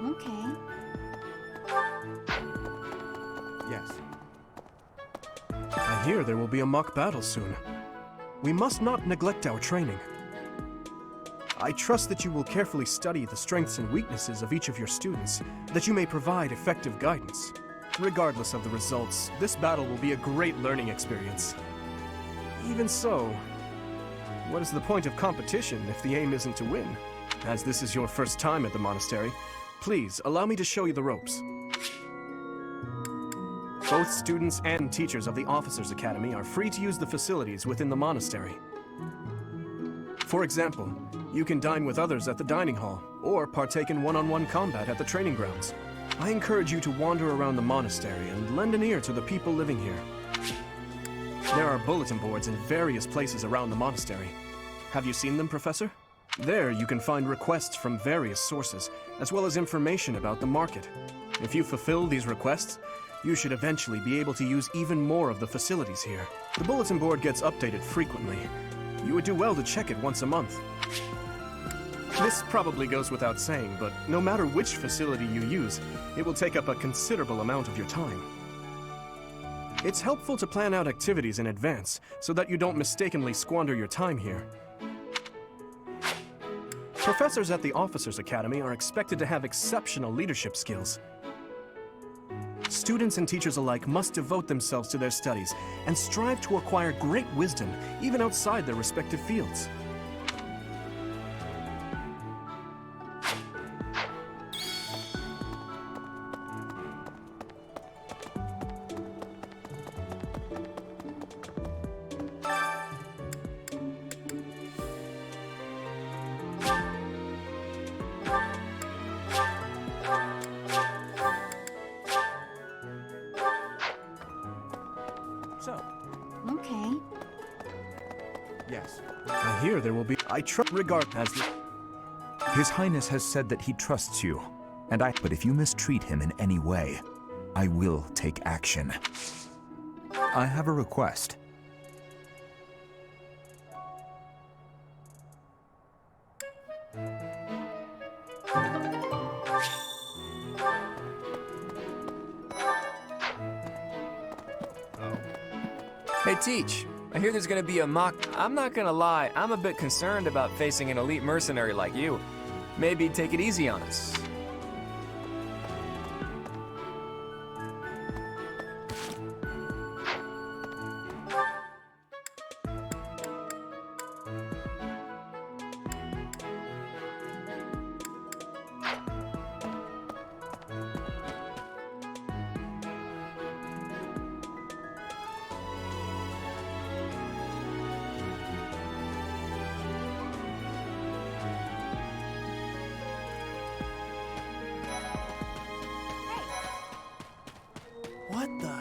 Okay. Yes. I hear there will be a mock battle soon. We must not neglect our training. I trust that you will carefully study the strengths and weaknesses of each of your students, that you may provide effective guidance. Regardless of the results, this battle will be a great learning experience. Even so, what is the point of competition if the aim isn't to win? As this is your first time at the monastery, please allow me to show you the ropes. Both students and teachers of the Officers' Academy are free to use the facilities within the monastery. For example, you can dine with others at the dining hall, or partake in one-on-one combat at the training grounds. I encourage you to wander around the monastery and lend an ear to the people living here. There are bulletin boards in various places around the monastery. Have you seen them, Professor? There you can find requests from various sources, as well as information about the market. If you fulfill these requests, you should eventually be able to use even more of the facilities here. The bulletin board gets updated frequently. You would do well to check it once a month. This probably goes without saying, but no matter which facility you use, it will take up a considerable amount of your time. It's helpful to plan out activities in advance, so that you don't mistakenly squander your time here. Professors at the Officers' Academy are expected to have exceptional leadership skills. Students and teachers alike must devote themselves to their studies and strive to acquire great wisdom even outside their respective fields. Okay. Yes. I hear there will be... I trust regard as the... His Highness has said that he trusts you, and but if you mistreat him in any way, I will take action. I have a request. Hey, Teach. I hear there's gonna be a mock... I'm not gonna lie, I'm a bit concerned about facing an elite mercenary like you. Maybe take it easy on us. What the...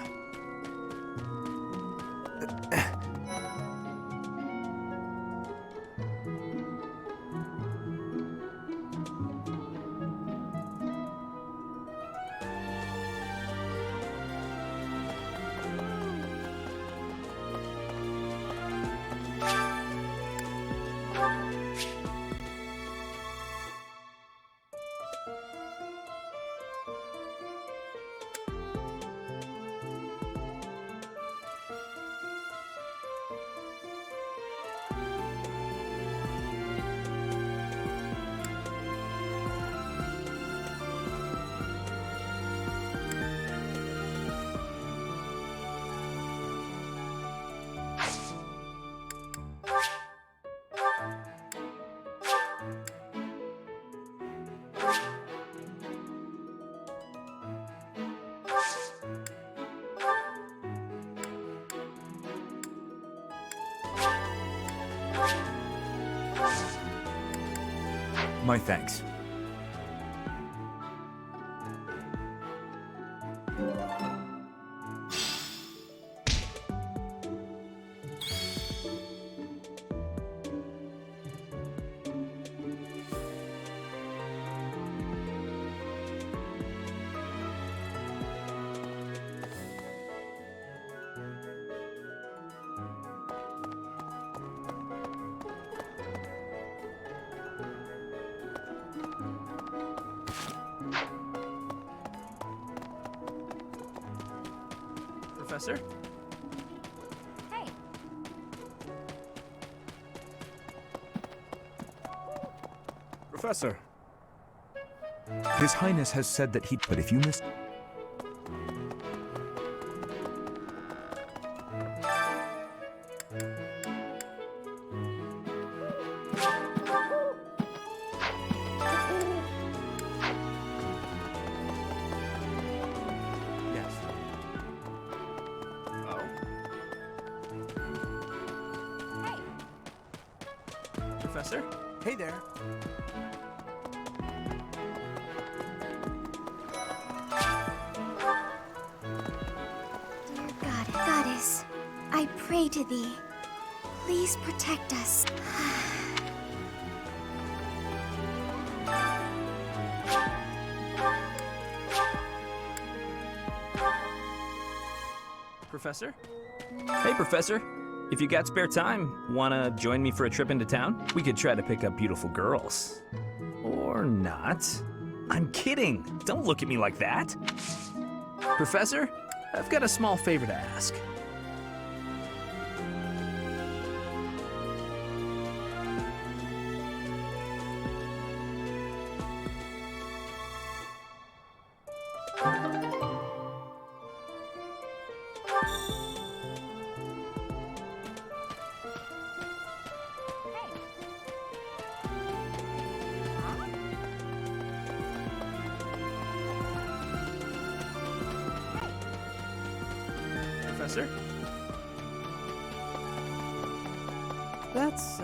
My thanks. Professor? Hey. Professor. His Highness has said that he... But if you miss... Yes. Oh. Hey. Professor? Hey there. Dear Goddess, I pray to thee. Please protect us. Professor? Hey, Professor. If you got spare time, wanna join me for a trip into town? We could try to pick up beautiful girls. Or not. I'm kidding. Don't look at me like that. Professor, I've got a small favor to ask. Professor? That's,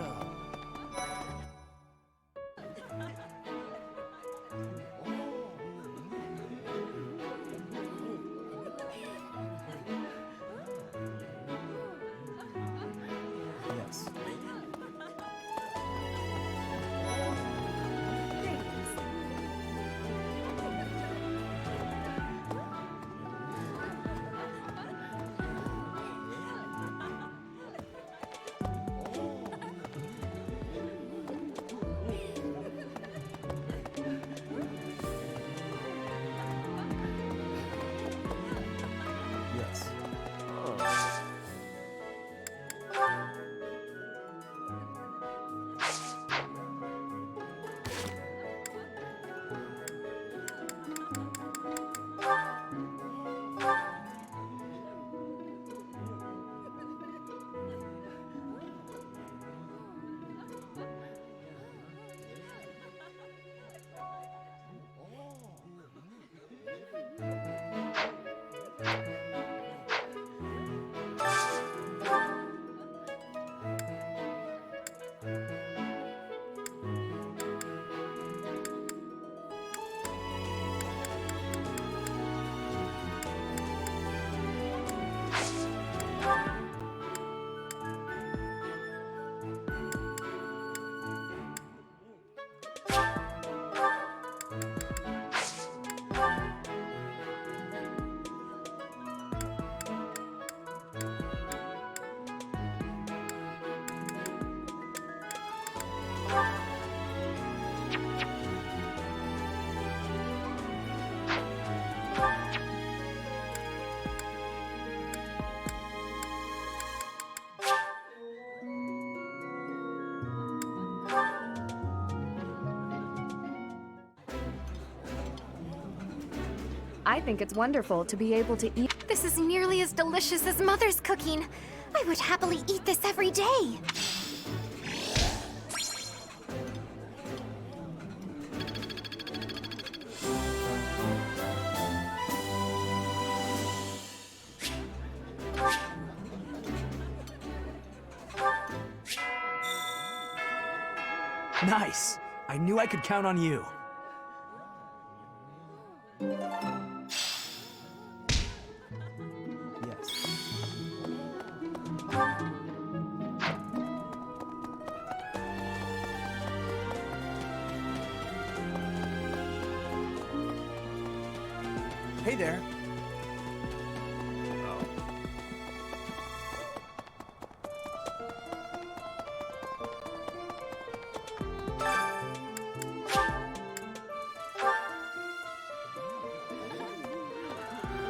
Yes. Yes. I think it's wonderful to be able to eat. This is nearly as delicious as Mother's cooking. I would happily eat this every day. Nice. I knew I could count on you. Yes. Hey there.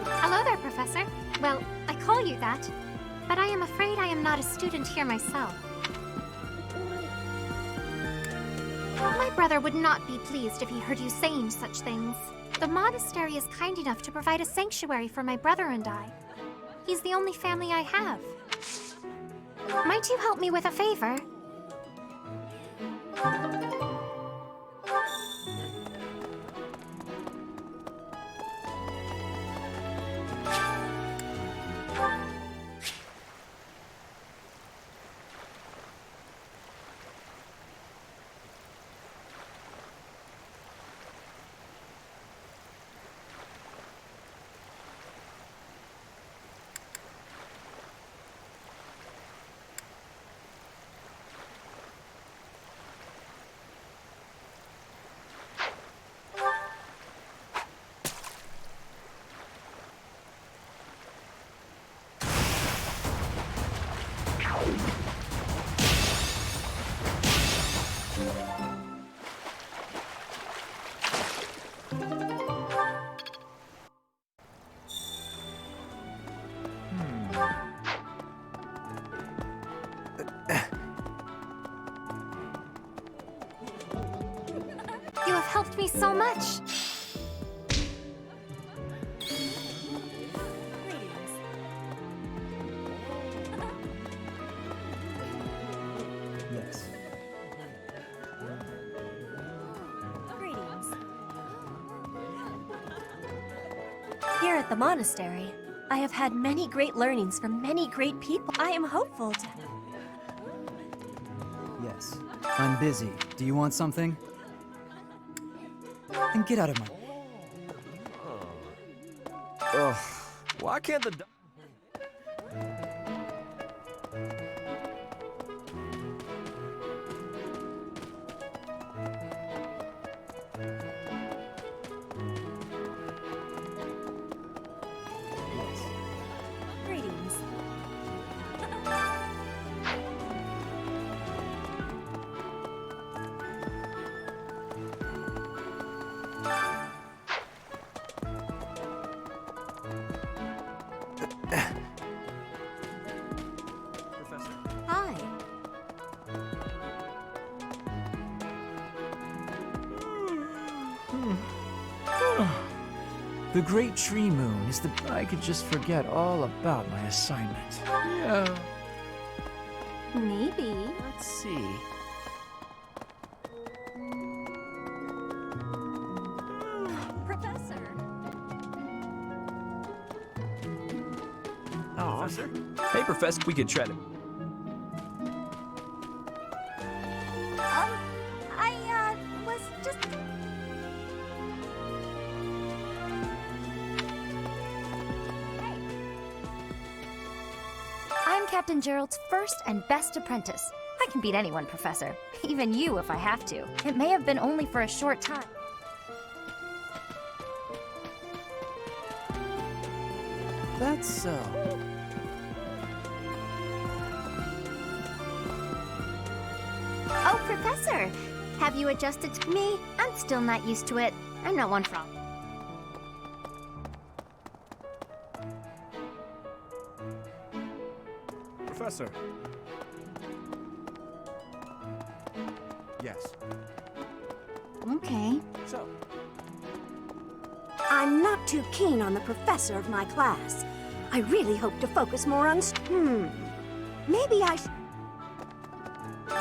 Hello there, Professor. Well, I call you that, but I am afraid I am not a student here myself. My brother would not be pleased if he heard you saying such things. The monastery is kind enough to provide a sanctuary for my brother and I. He's the only family I have. Might you help me with a favor? You have helped me so much. Yes. Here at the monastery, I have had many great learnings from many great people. I am hopeful to... Yes. I'm busy. Do you want something? Then get out of my... Ugh. Why can't the... Greetings. Professor. Hi. The Great Tree Moon is the... I could just forget all about my assignment. Yeah. Maybe. Let's see. Professor. Professor? Hey, Professor, we could try to... I was just... I'm Captain Gerald's first and best apprentice. I can beat anyone, Professor. Even you if I have to. It may have been only for a short time. That's so. Oh, Professor! Have you adjusted to me? I'm still not used to it. I'm not one from... Professor. Yes. Okay. So, I'm not too keen on the professor of my class. I really hope to focus more on... Maybe I...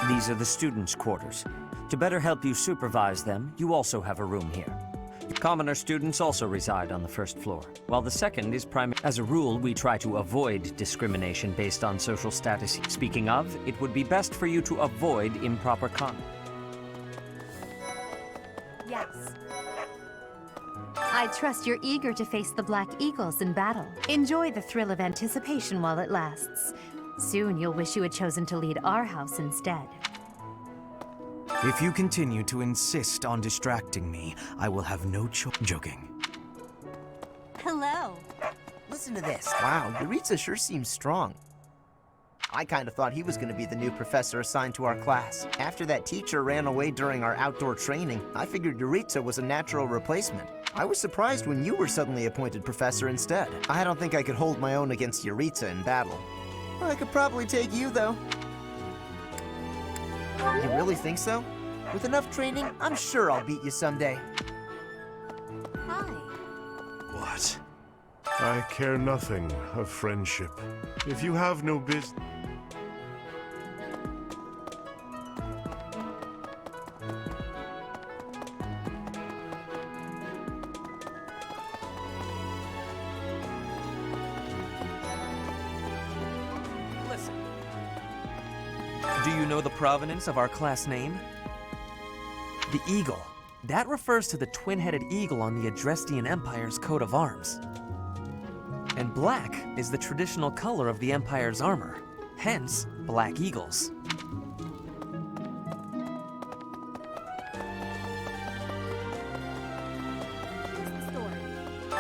These are the students' quarters. To better help you supervise them, you also have a room here. Commoner students also reside on the first floor, while the second is primary. As a rule, we try to avoid discrimination based on social status. Speaking of, it would be best for you to avoid improper conduct. class. I trust you're eager to face the Black Eagles in battle. Enjoy the thrill of anticipation while it lasts. Soon you'll wish you had chosen to lead our house instead. If you continue to insist on distracting me, I will have no choice. Joking. Hello. Listen to this. Wow, Yuritsa sure seems strong. I kind of thought he was going to be the new professor assigned to our class. After that teacher ran away during our outdoor training, I figured Yuritsa was a natural replacement. I was surprised when you were suddenly appointed professor instead. I don't think I could hold my own against Yuritsa in battle. I could probably take you, though. You really think so? With enough training, I'm sure I'll beat you someday. Hi. What? I care nothing of friendship. If you have no business... Listen. Do you know the provenance of our class name? The eagle. That refers to the twin-headed eagle on the Adrestian Empire's coat of arms. And black is the traditional color of the Empire's armor, hence black eagles.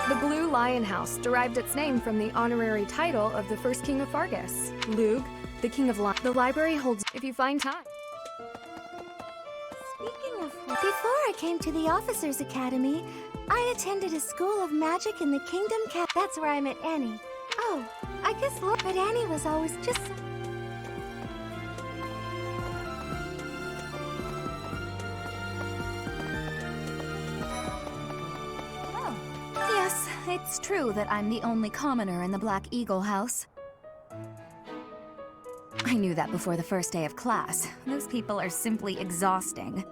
The Blue Lion House derived its name from the honorary title of the first king of Fargus, Lug, the king of Lions. The library holds if you find time. Speaking of, before I came to the Officers Academy, I attended a school of magic in the Kingdom Cap. That's where I met Annie. Oh, I guess but Annie was always just... Oh, yes, it's true that I'm the only commoner in the Black Eagle house. I knew that before the first day of class. Those people are simply exhausting.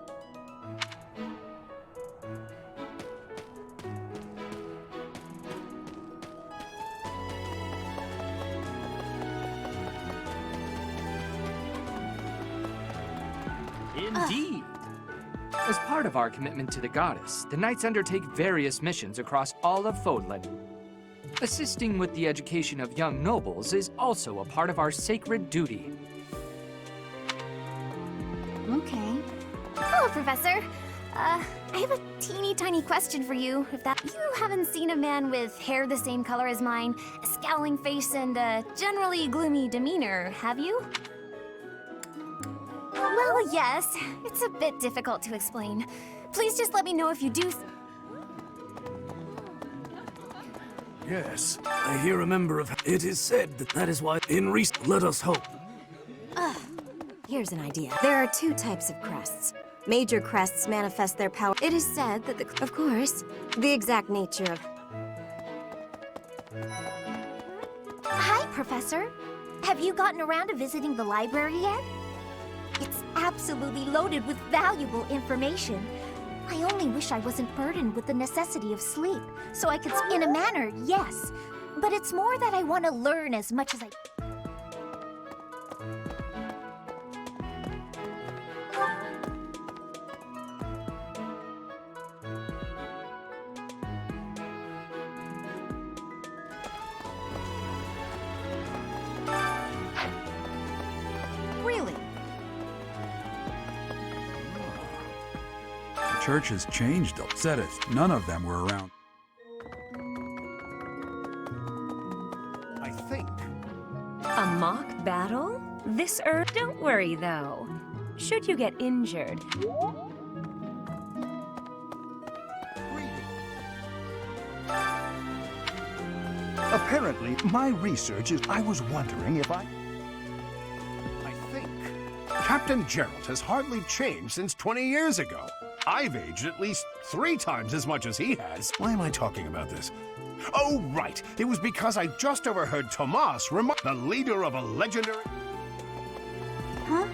Indeed. As part of our commitment to the goddess, the Knights undertake various missions across all of Fodlan. Assisting with the education of young nobles is also a part of our sacred duty. Okay. Hello, Professor. I have a teeny tiny question for you, if that... You haven't seen a man with hair the same color as mine, a scowling face, and a generally gloomy demeanor, have you? Well, yes. It's a bit difficult to explain. Please just let me know if you do... Yes, I hear a member of... It is said that is why in recent... Let us hope. Here's an idea. There are two types of crests. Major crests manifest their power. It is said that of course, the exact nature of... Hi, Professor. Have you gotten around to visiting the library yet? It's absolutely loaded with valuable information. I only wish I wasn't burdened with the necessity of sleep, so I could... In a manner, yes. But it's more that I want to learn as much as I... Really? The church has changed, though. Said it. None of them were around. I think. A mock battle? This Don't worry, though. Should you get injured... Apparently, my research is... I was wondering if I think... Captain Gerald has hardly changed since 20 years ago. I've aged at least 3 times as much as he has. Why am I talking about this? Oh, right. It was because I just overheard Tomas the leader of a legendary... Huh?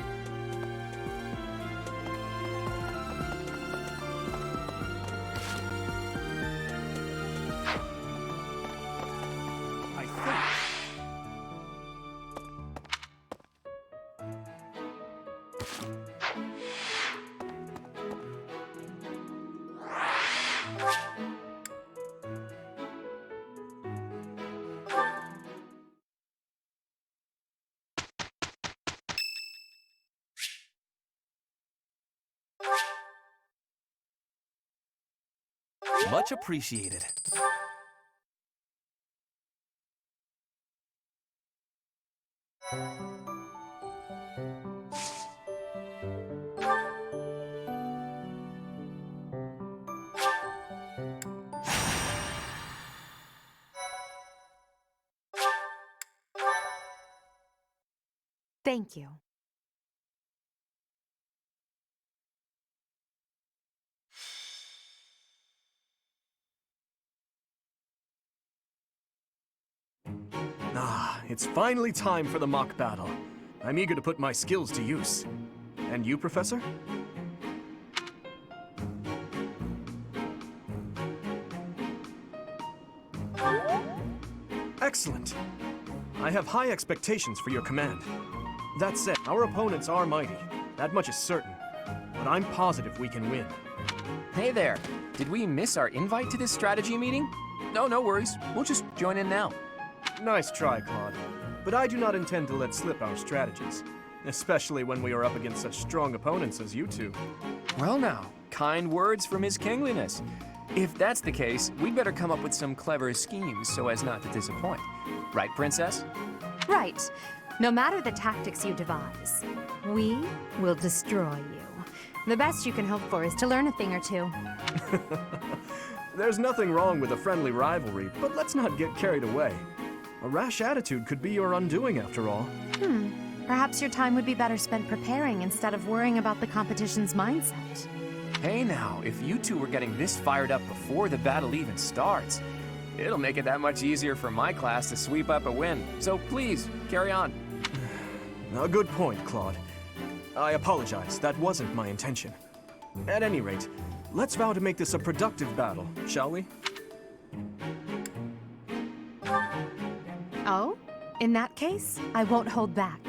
Much appreciated. Thank you. Ah, it's finally time for the mock battle. I'm eager to put my skills to use. And you, Professor? Excellent. I have high expectations for your command. That said, our opponents are mighty. That much is certain. But I'm positive we can win. Hey there. Did we miss our invite to this strategy meeting? No, no worries. We'll just join in now. Nice try, Claude. But I do not intend to let slip our strategies. Especially when we are up against such strong opponents as you two. Well now, kind words from His Kingliness. If that's the case, we'd better come up with some clever schemes so as not to disappoint. Right, Princess? Right. No matter the tactics you devise, we will destroy you. The best you can hope for is to learn a thing or two. There's nothing wrong with a friendly rivalry, but let's not get carried away. A rash attitude could be your undoing after all. Perhaps your time would be better spent preparing instead of worrying about the competition's mindset. Hey now, if you two were getting this fired up before the battle even starts, it'll make it that much easier for my class to sweep up a win. So please, carry on. A good point, Claude. I apologize, that wasn't my intention. At any rate, let's vow to make this a productive battle, shall we? Oh? In that case, I won't hold back.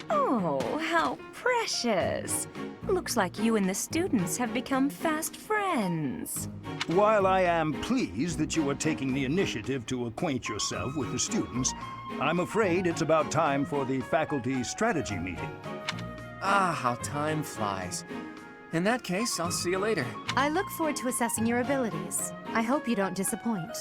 Oh, how precious. Looks like you and the students have become fast friends. While I am pleased that you are taking the initiative to acquaint yourself with the students, I'm afraid it's about time for the faculty strategy meeting. Ah, how time flies. In that case, I'll see you later. I look forward to assessing your abilities. I hope you don't disappoint.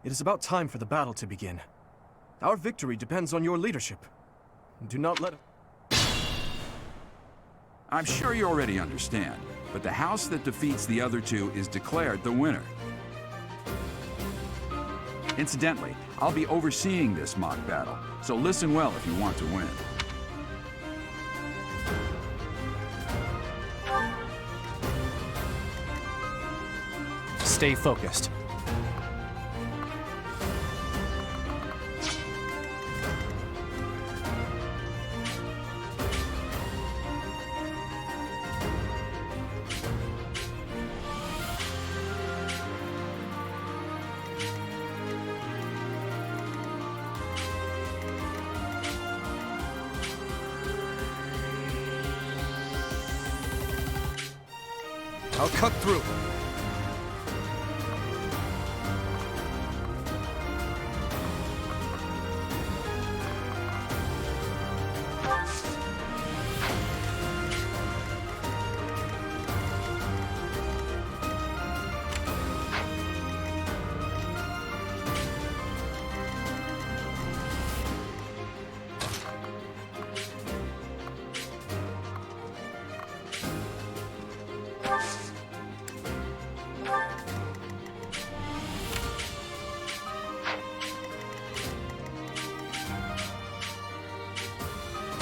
It is about time for the battle to begin. Our victory depends on your leadership. Do not let it... I'm sure you already understand, but the house that defeats the other two is declared the winner. Incidentally, I'll be overseeing this mock battle, so listen well if you want to win. Stay focused. I'll cut through.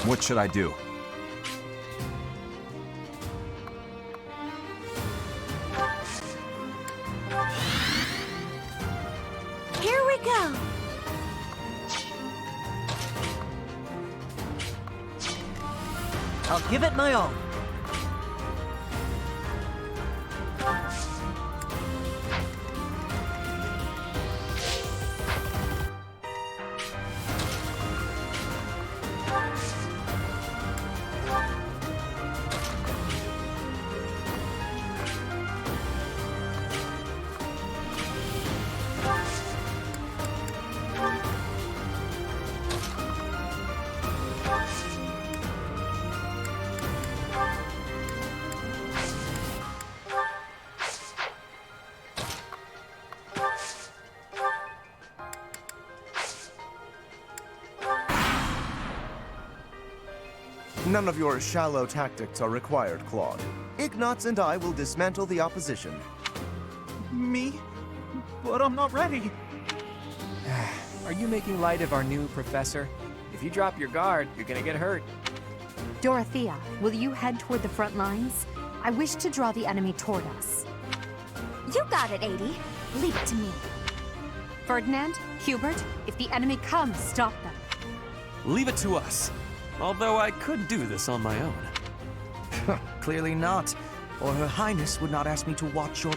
What should I do? Here we go. I'll give it my all. None of your shallow tactics are required, Claude. Ignatz and I will dismantle the opposition. Me? But I'm not ready. Are you making light of our new professor? If you drop your guard, you're gonna get hurt. Dorothea, will you head toward the front lines? I wish to draw the enemy toward us. You got it, Adie. Leave it to me. Ferdinand, Hubert, if the enemy comes, stop them. Leave it to us. Although I could do this on my own. Clearly not, or Her Highness would not ask me to watch your...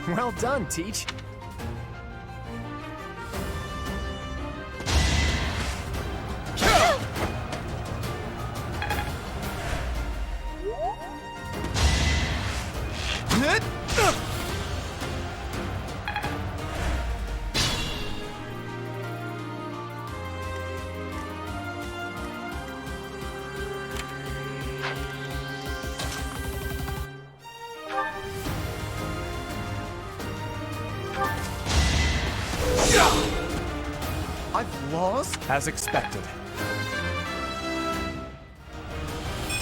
Well done, Teach. I've lost? As expected.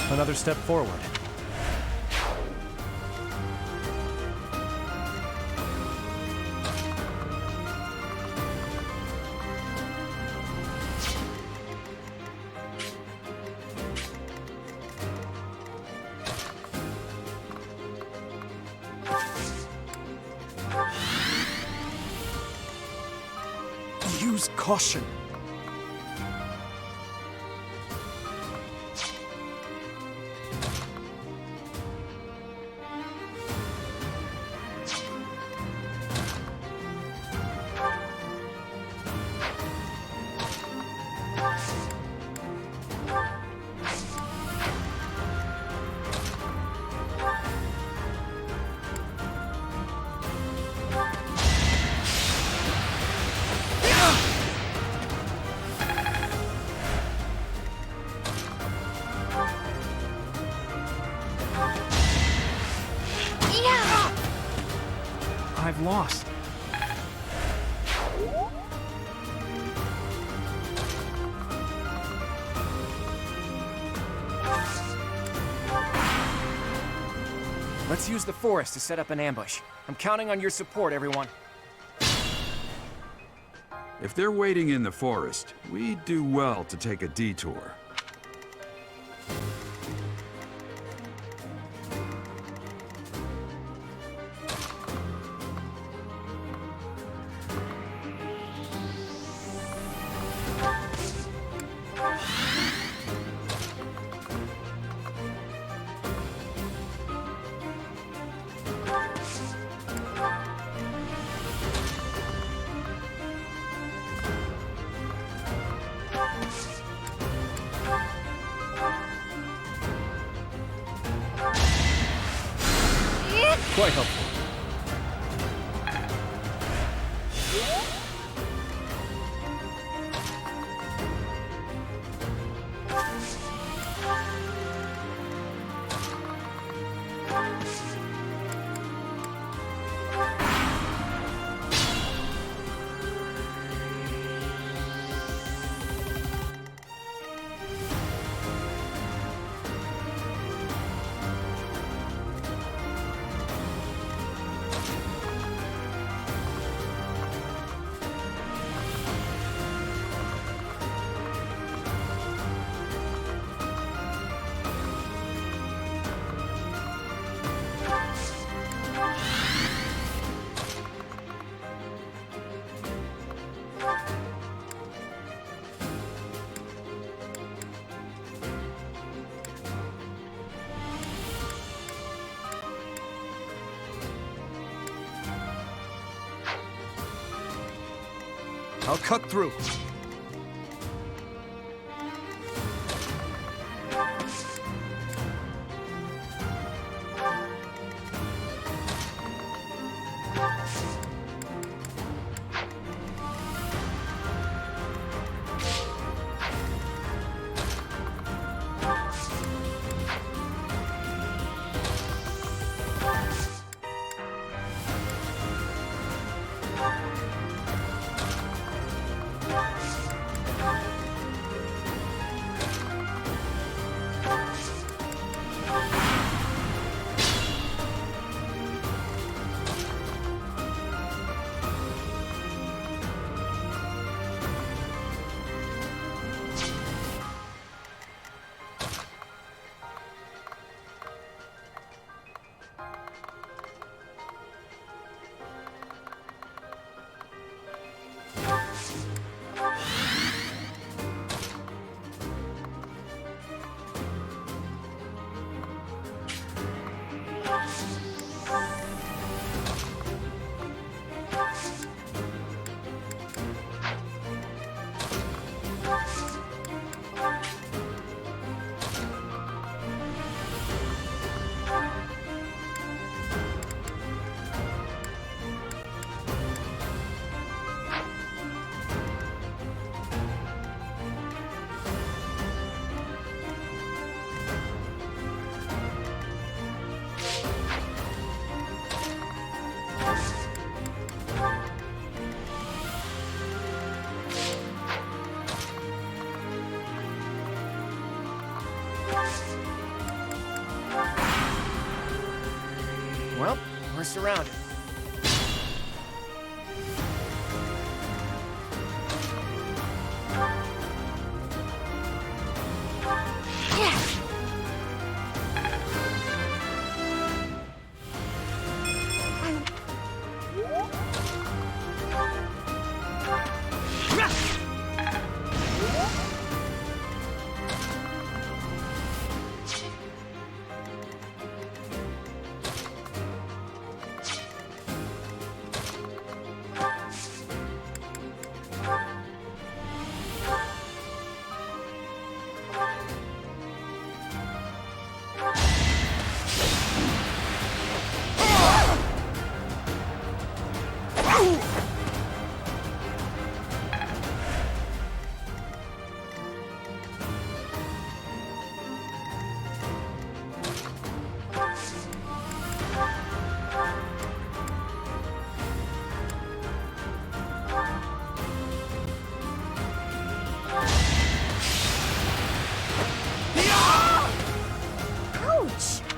Another step forward. Use caution. I've lost. Let's use the forest to set up an ambush. I'm counting on your support, everyone. If they're waiting in the forest, we'd do well to take a detour. Quite helpful. I'll cut through. Well, we're surrounded.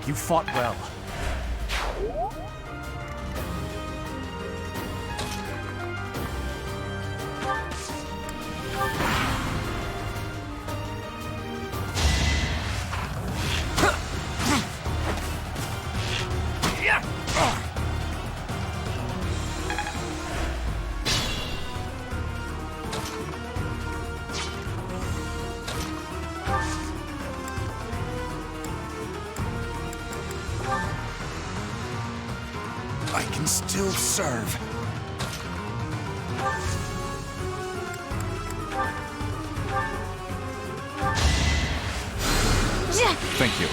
You fought well. I can still serve. Thank you.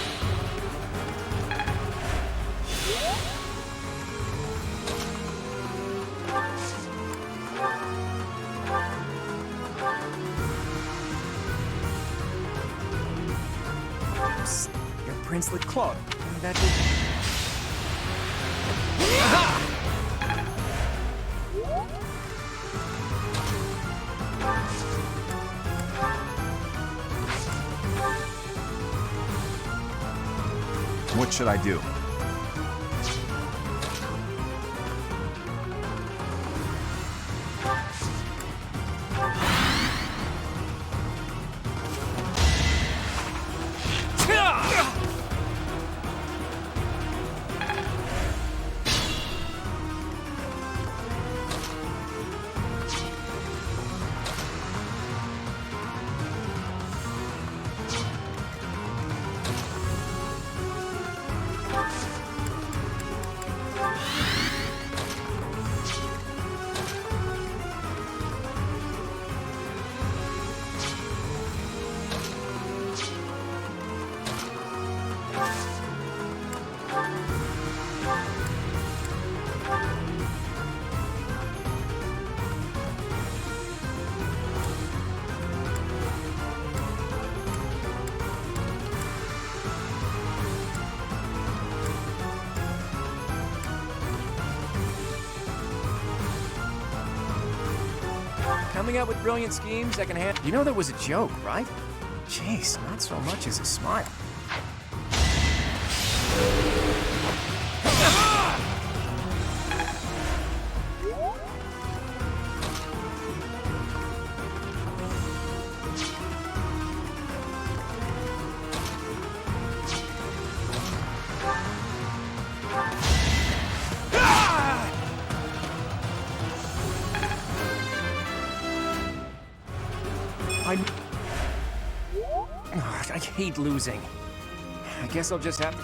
Your princely Claude. That What should I do? coming up with brilliant schemes that can handle. You know that was a joke, right? Jeez, not so much as a smile. I hate losing. I guess I'll just have to...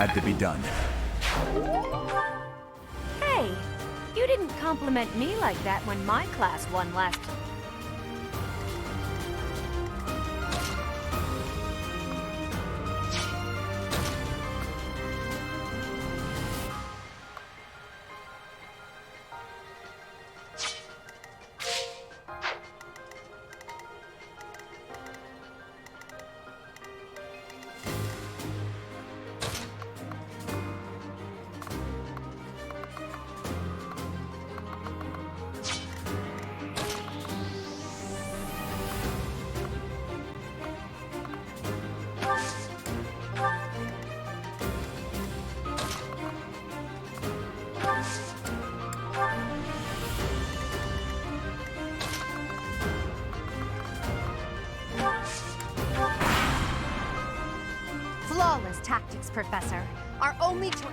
had to be done. Hey, you didn't compliment me like that when my class won last. Flawless tactics, Professor. Our only choice.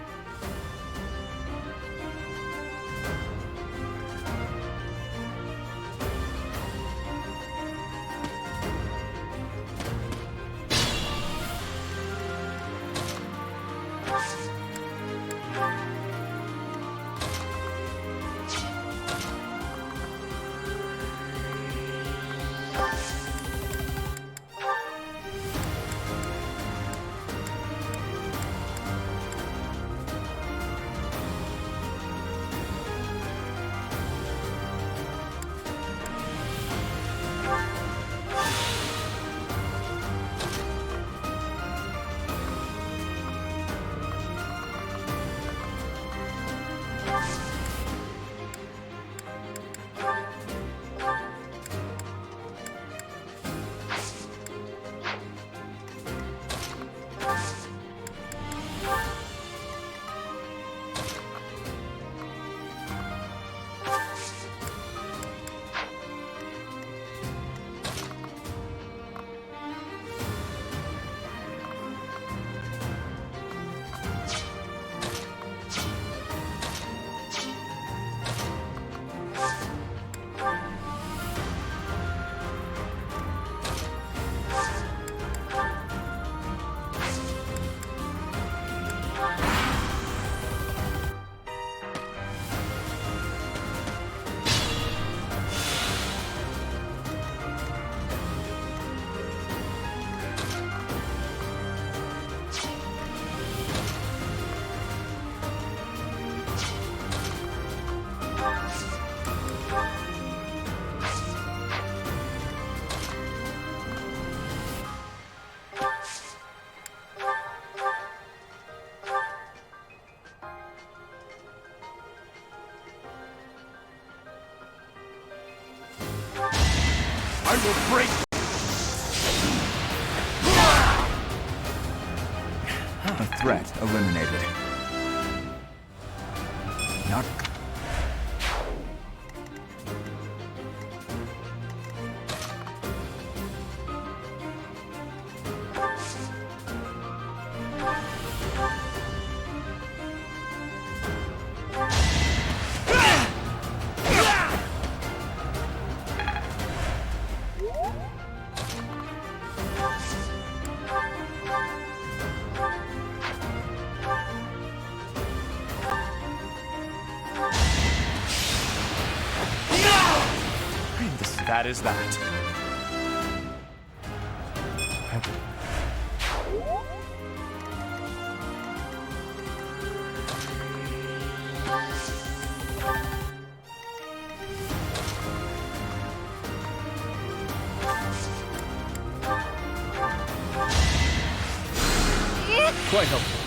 I will break. A threat eliminated. Not. That is that. Quite helpful.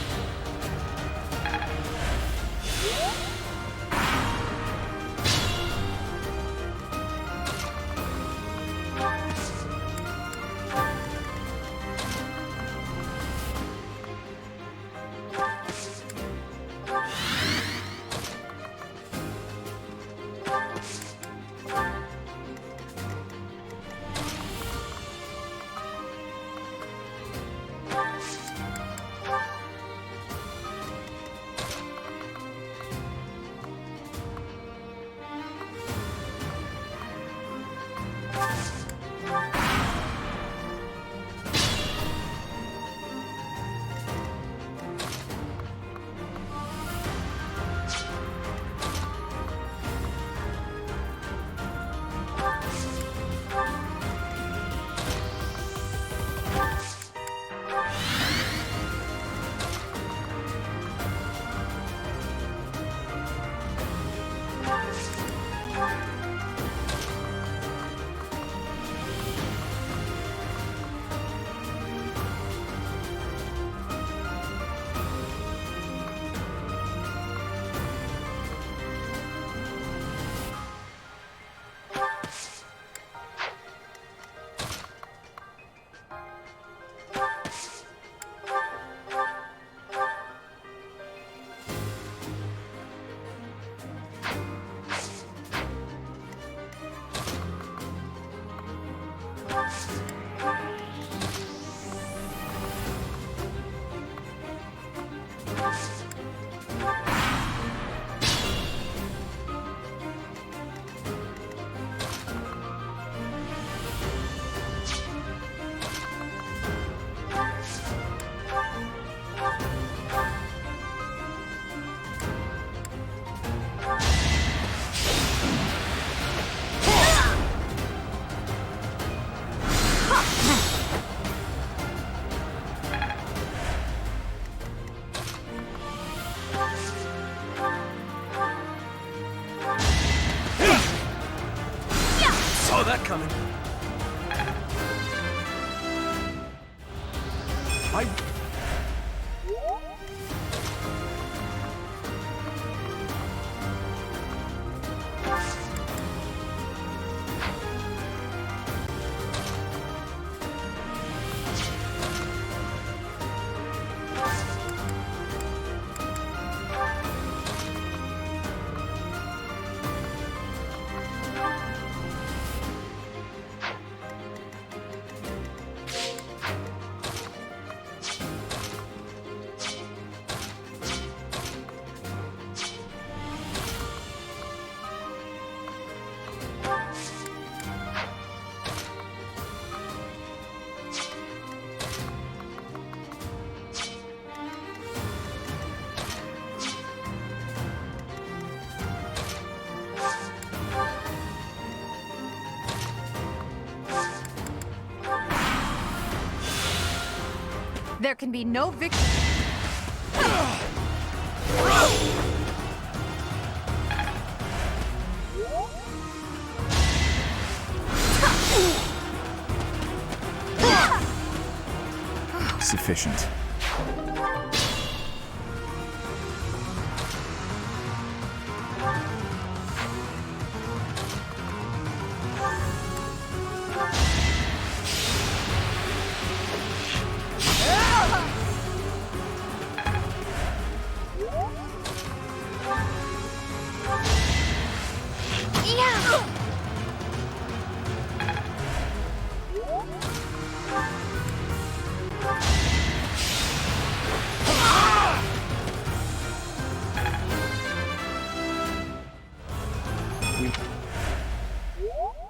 Saw that coming. There can be no victory. Sufficient.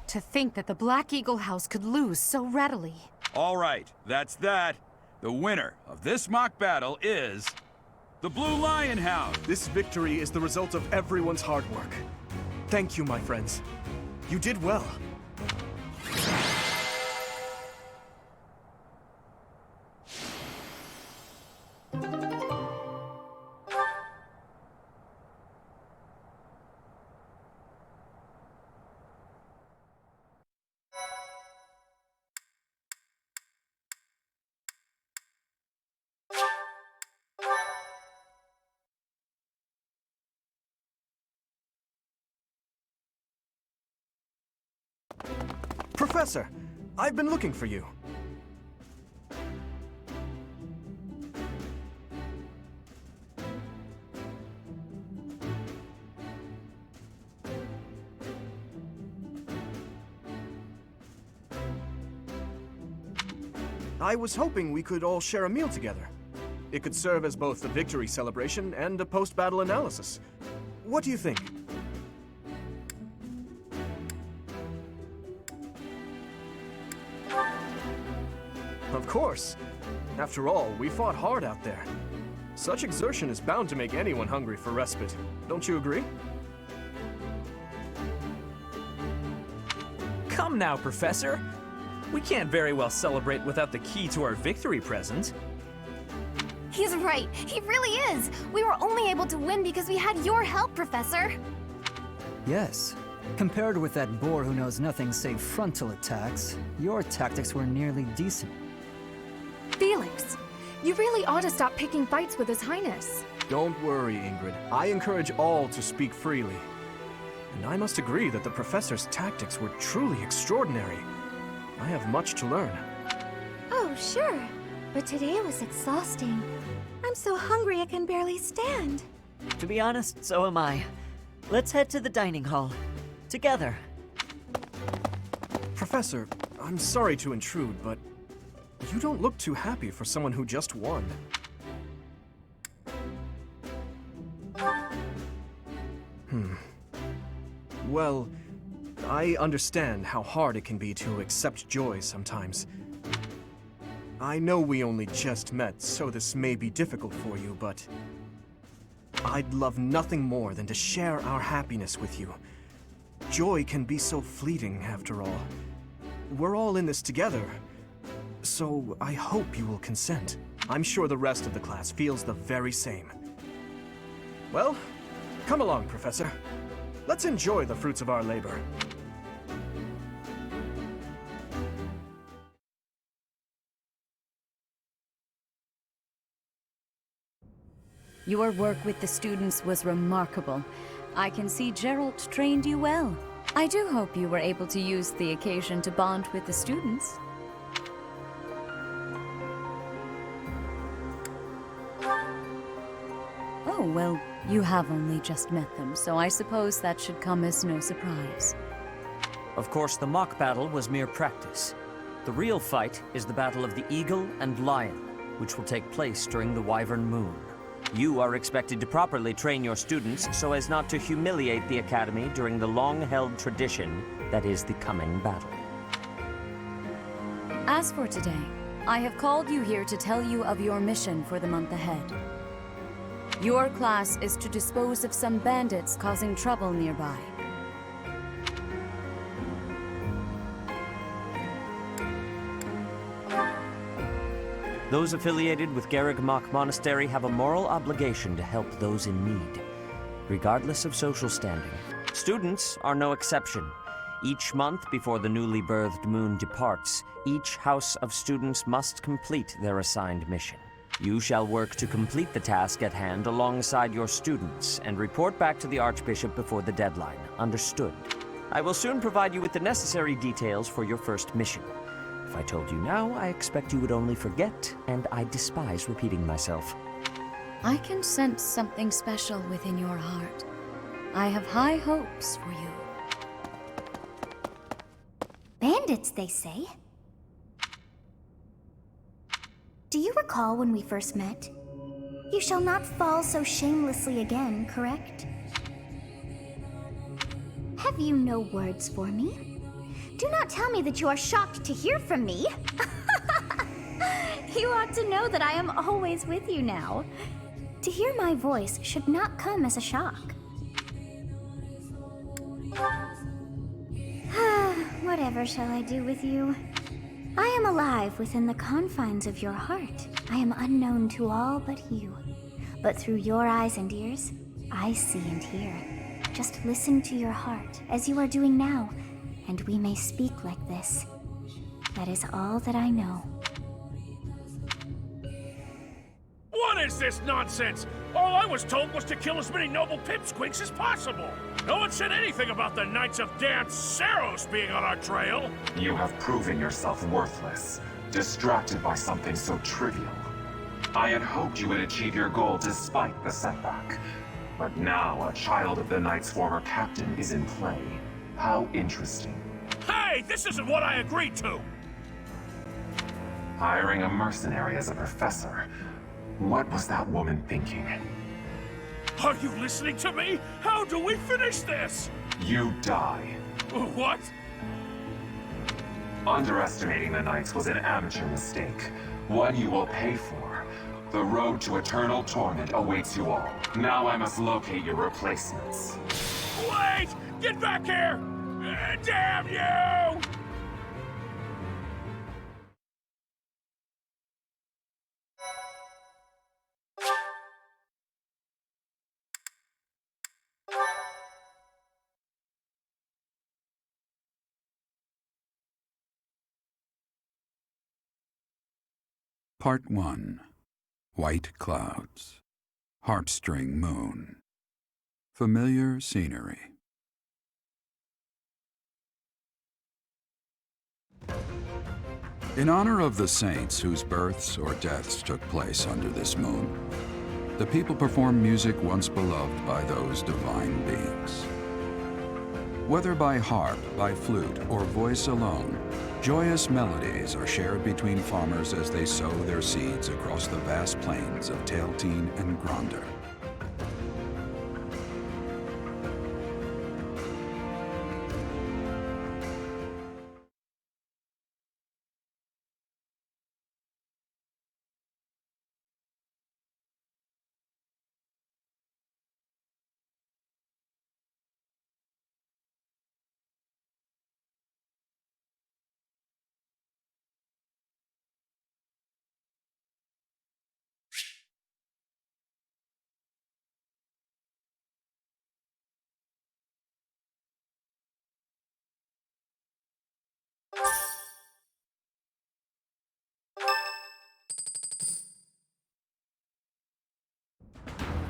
To think that the Black Eagle House could lose so readily. All right, that's that. The winner of this mock battle is the Blue Lion House. This victory is the result of everyone's hard work. Thank you, my friends. You did well. Professor, I've been looking for you. I was hoping we could all share a meal together. It could serve as both a victory celebration and a post-battle analysis. What do you think? Of course. After all, we fought hard out there. Such exertion is bound to make anyone hungry for respite. Don't you agree? Come now, Professor. We can't very well celebrate without the key to our victory present. He's right. He really is. We were only able to win because we had your help, Professor. Yes, Compared with that boar who knows nothing save frontal attacks, your tactics were nearly decent. Felix, you really ought to stop picking fights with His Highness. Don't worry, Ingrid. I encourage all to speak freely. And I must agree that the professor's tactics were truly extraordinary. I have much to learn. Oh, sure. But today was exhausting. I'm so hungry I can barely stand. To be honest, so am I. Let's head to the dining hall. Together. Professor, I'm sorry to intrude, but you don't look too happy for someone who just won. Well, I understand how hard it can be to accept joy sometimes. I know we only just met, so this may be difficult for you, but I'd love nothing more than to share our happiness with you. Joy can be so fleeting, after all. We're all in this together, so I hope you will consent. I'm sure the rest of the class feels the very same. Well, come along, Professor. Let's enjoy the fruits of our labor. Your work with the students was remarkable. I can see Gerald trained you well. I do hope you were able to use the occasion to bond with the students. Oh, well, you have only just met them, so I suppose that should come as no surprise. Of course, the mock battle was mere practice. The real fight is the Battle of the Eagle and Lion, which will take place during the Wyvern Moon. You are expected to properly train your students so as not to humiliate the Academy during the long-held tradition that is the coming battle. As for today, I have called you here to tell you of your mission for the month ahead. Your class is to dispose of some bandits causing trouble nearby. Those affiliated with Garreg-Mach Monastery have a moral obligation to help those in need, regardless of social standing. Students are no exception. Each month before the newly birthed moon departs, each house of students must complete their assigned mission. You shall work to complete the task at hand alongside your students and report back to the Archbishop before the deadline. Understood? I will soon provide you with the necessary details for your first mission. If I told you now, I expect you would only forget, and I despise repeating myself. I can sense something special within your heart. I have high hopes for you. Bandits, they say. Do you recall when we first met? You shall not fall so shamelessly again, correct? Have you no words for me? Do not tell me that you are shocked to hear from me. You ought to know that I am always with you now. To hear my voice should not come as a shock. Whatever shall I do with you? I am alive within the confines of your heart. I am unknown to all but you. But through your eyes and ears, I see and hear. Just listen to your heart, as you are doing now, and we may speak like this. That is all that I know. What is this nonsense? All I was told was to kill as many noble pipsqueaks as possible. No one said anything about the Knights of Dan Saros being on our trail. You have proven yourself worthless, distracted by something so trivial. I had hoped you would achieve your goal despite the setback. But now a child of the Knight's former captain is in play. How interesting. Hey, this isn't what I agreed to! Hiring a mercenary as a professor. What was that woman thinking? Are you listening to me? How do we finish this? You die. What? Underestimating the Knights was an amateur mistake. One you will pay for. The road to eternal torment awaits you all. Now I must locate your replacements. Wait! Get back here! Damn you! Part 1. White Clouds. Heartstring Moon. Familiar scenery. In honor of the saints whose births or deaths took place under this moon, the people perform music once beloved by those divine beings. Whether by harp, by flute, or voice alone, joyous melodies are shared between farmers as they sow their seeds across the vast plains of Tailteen and Gronder.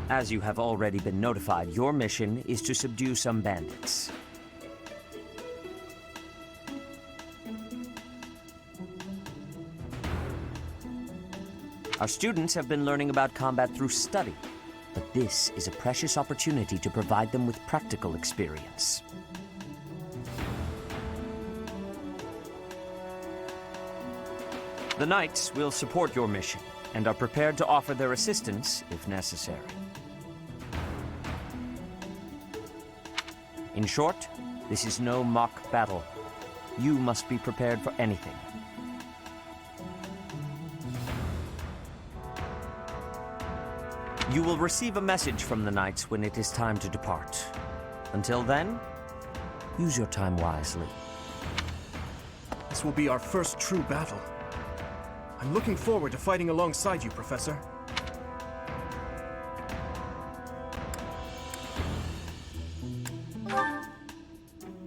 As you have already been notified, your mission is to subdue some bandits. Our students have been learning about combat through study, but this is a precious opportunity to provide them with practical experience. The Knights will support your mission and are prepared to offer their assistance if necessary. In short, this is no mock battle. You must be prepared for anything. You will receive a message from the Knights when it is time to depart. Until then, use your time wisely. This will be our first true battle. I'm looking forward to fighting alongside you, Professor.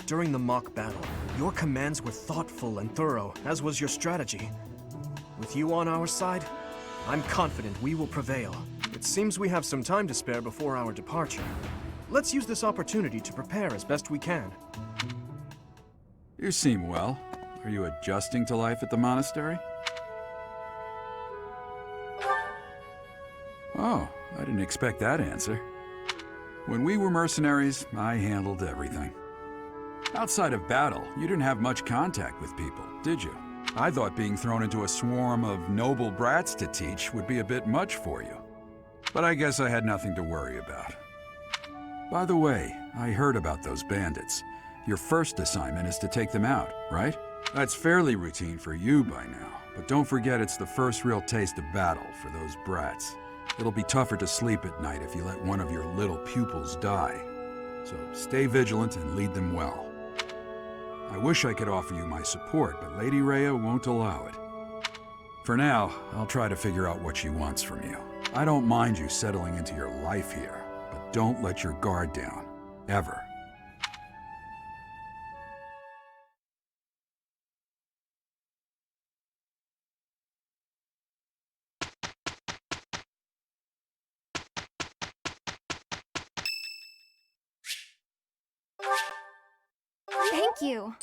During the mock battle, your commands were thoughtful and thorough, as was your strategy. With you on our side, I'm confident we will prevail. It seems we have some time to spare before our departure. Let's use this opportunity to prepare as best we can. You seem well. Are you adjusting to life at the monastery? Oh, I didn't expect that answer. When we were mercenaries, I handled everything. Outside of battle, you didn't have much contact with people, did you? I thought being thrown into a swarm of noble brats to teach would be a bit much for you. But I guess I had nothing to worry about. By the way, I heard about those bandits. Your first assignment is to take them out, right? That's fairly routine for you by now, but don't forget it's the first real taste of battle for those brats. It'll be tougher to sleep at night if you let one of your little pupils die. So stay vigilant and lead them well. I wish I could offer you my support, but Lady Rhea won't allow it. For now, I'll try to figure out what she wants from you. I don't mind you settling into your life here, but don't let your guard down. Ever. Thank you.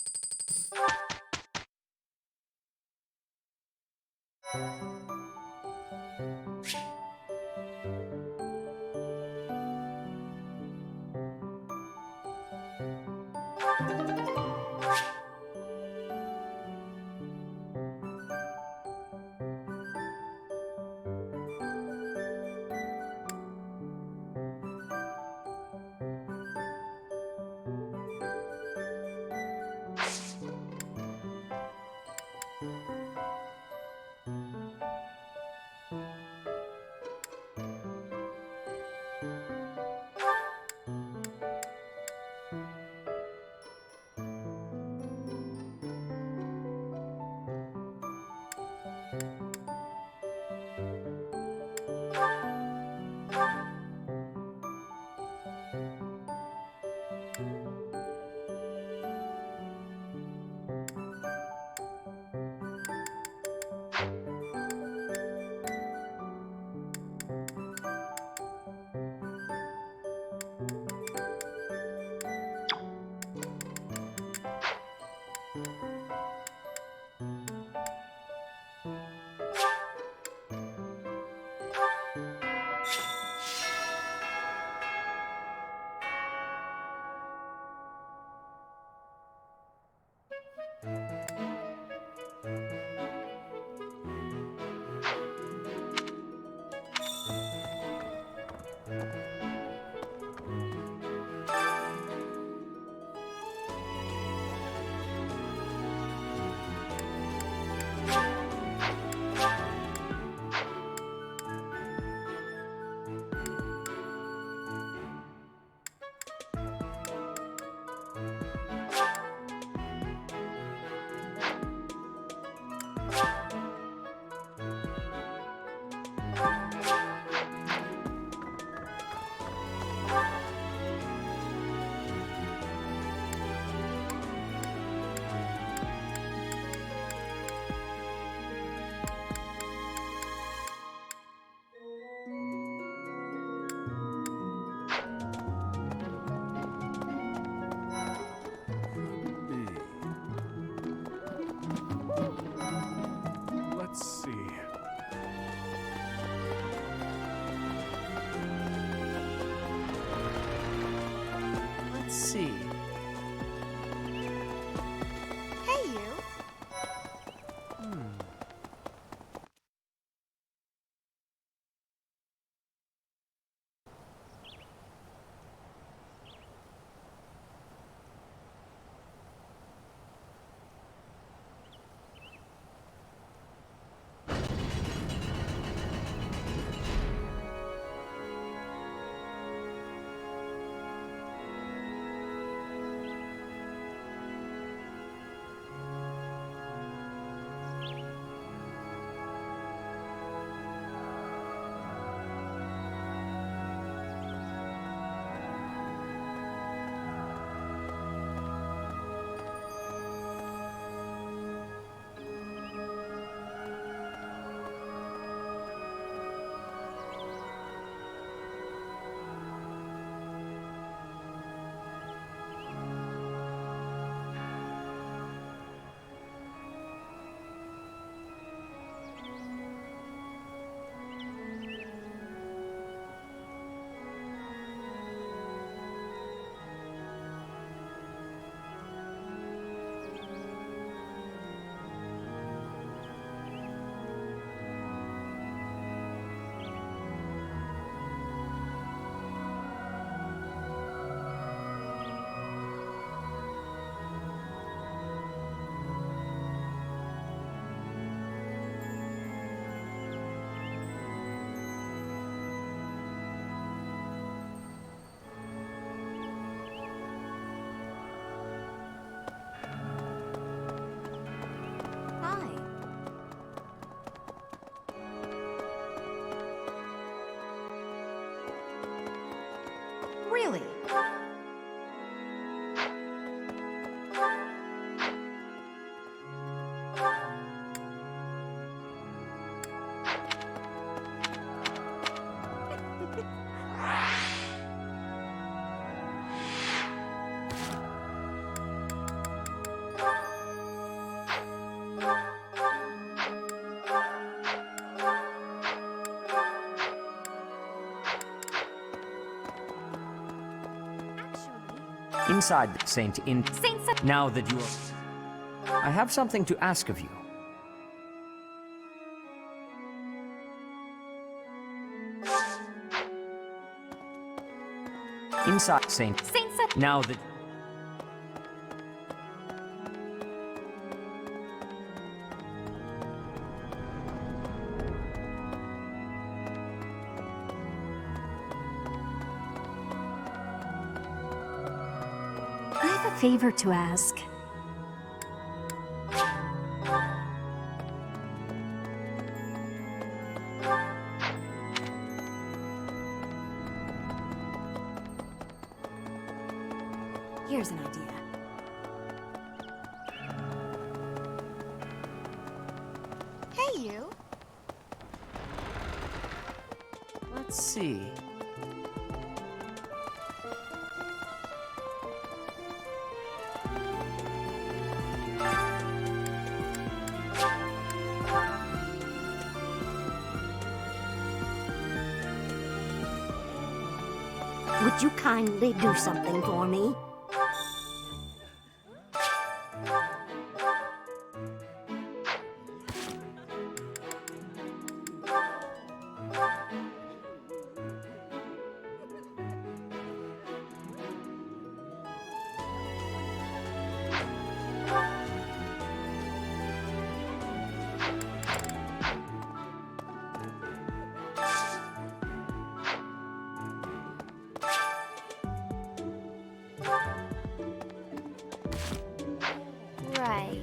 see. Hey, you. Really? Inside, Saint In. Now that you are. I have something to ask of you. Inside, Saint. Now that. I have a favor to ask. Here's an idea. Hey, you. Let's see. Would you kindly do something for me? Right.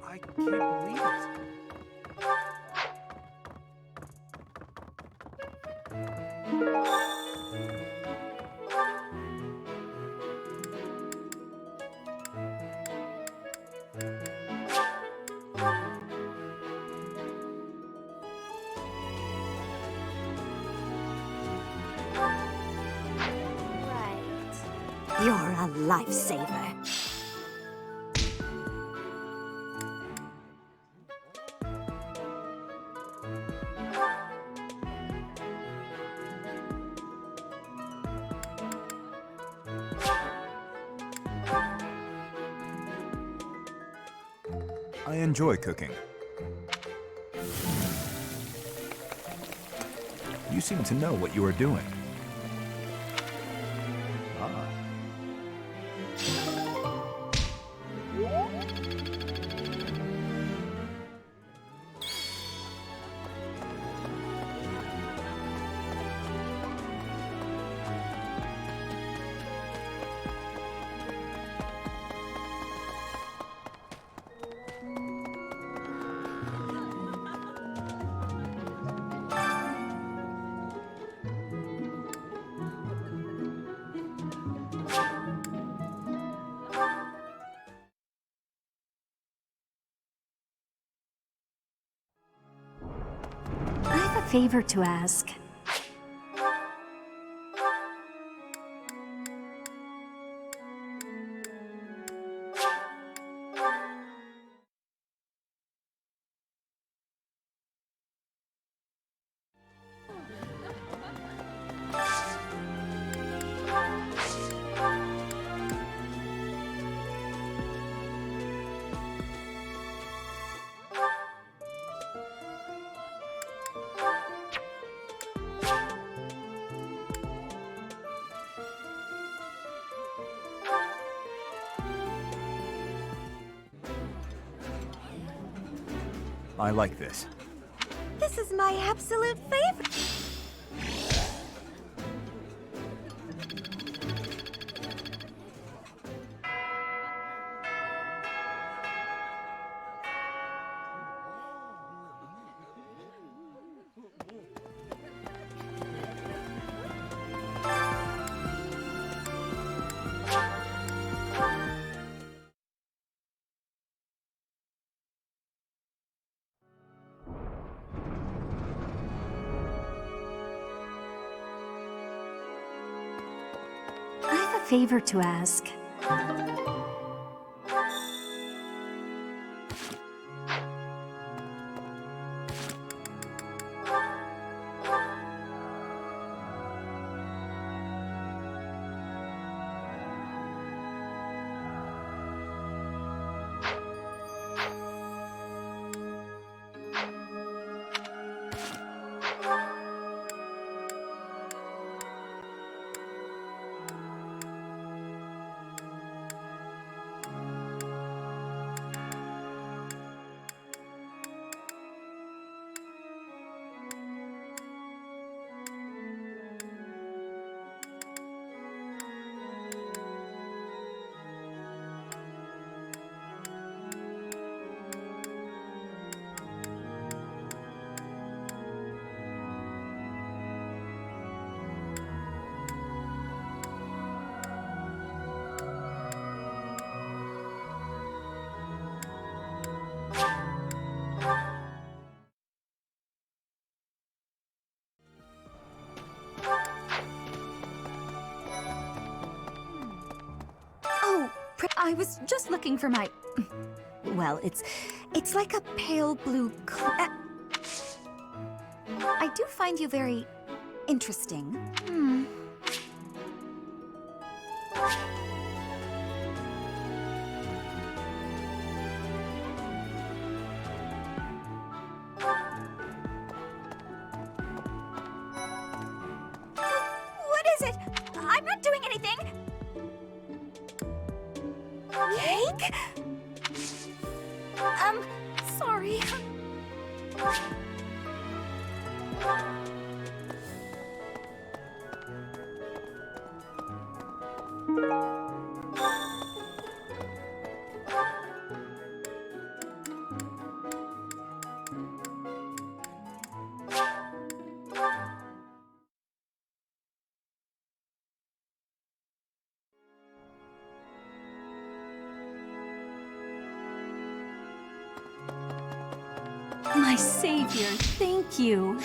I can't believe it. You're a lifesaver. I enjoy cooking. You seem to know what you are doing. Ah. I have a favor to ask. I like this. This is my absolute favorite. I have a favor to ask. Oh, I was just looking for my... Well, it's like a pale blue... I do find you very interesting. What is it? I'm not doing anything! Cake? Sorry. My savior, thank you.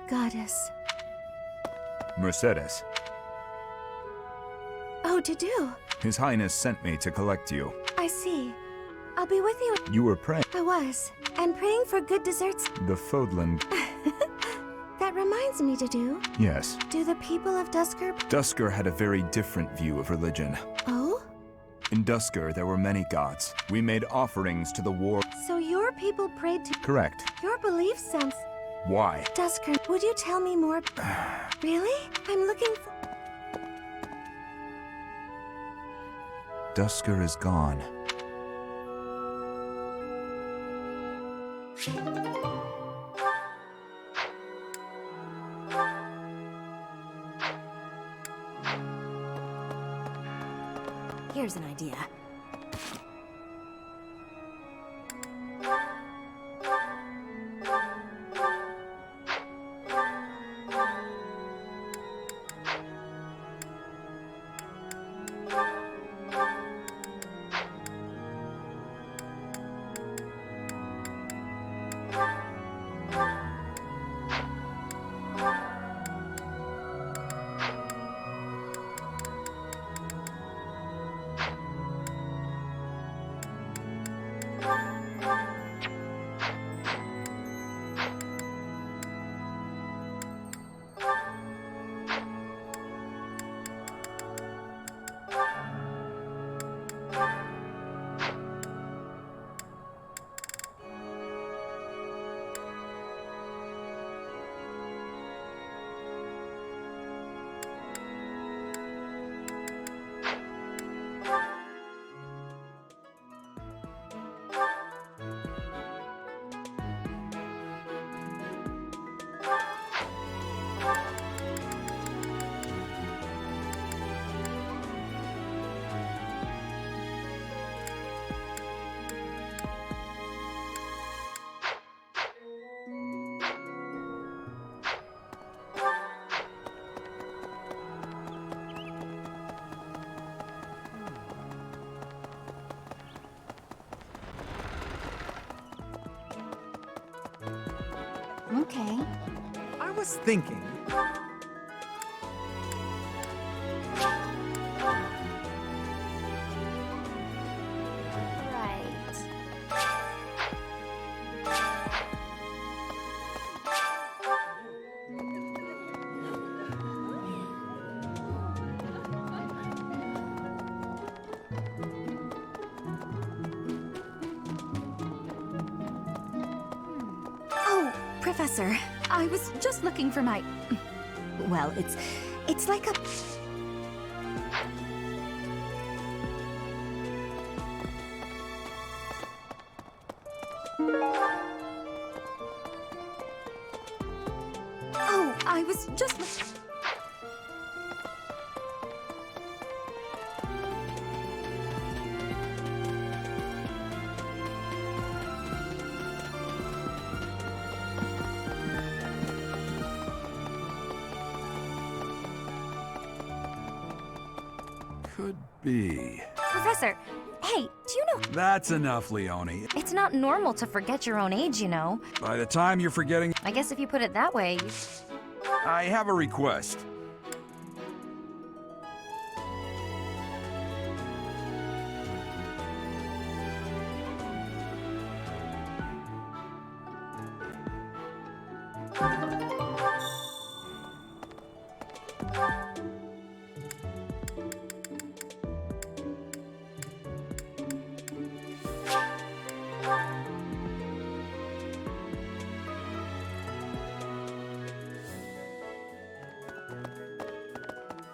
goddess. Mercedes, Oh, to do. His Highness sent me to collect you. I see. I'll be with you. You were praying. I was. And praying for good desserts. The Fodland. That reminds me to do. Yes. Do the people of Dusker... Dusker had a very different view of religion. Oh? In Dusker, there were many gods. We made offerings to the war. So your people prayed to... Correct. Your belief sounds... Why? Dusker, would you tell me more? Really? I'm looking for... Dusker is gone. Here's an idea. Okay. I was thinking. Oh, Professor, I was just looking for my... Well, it's like a... Oh, I was just... Could be. Professor, hey, do you know... That's enough, Leone. It's not normal to forget your own age, you know. By the time you're forgetting... I guess if you put it that way... I have a request.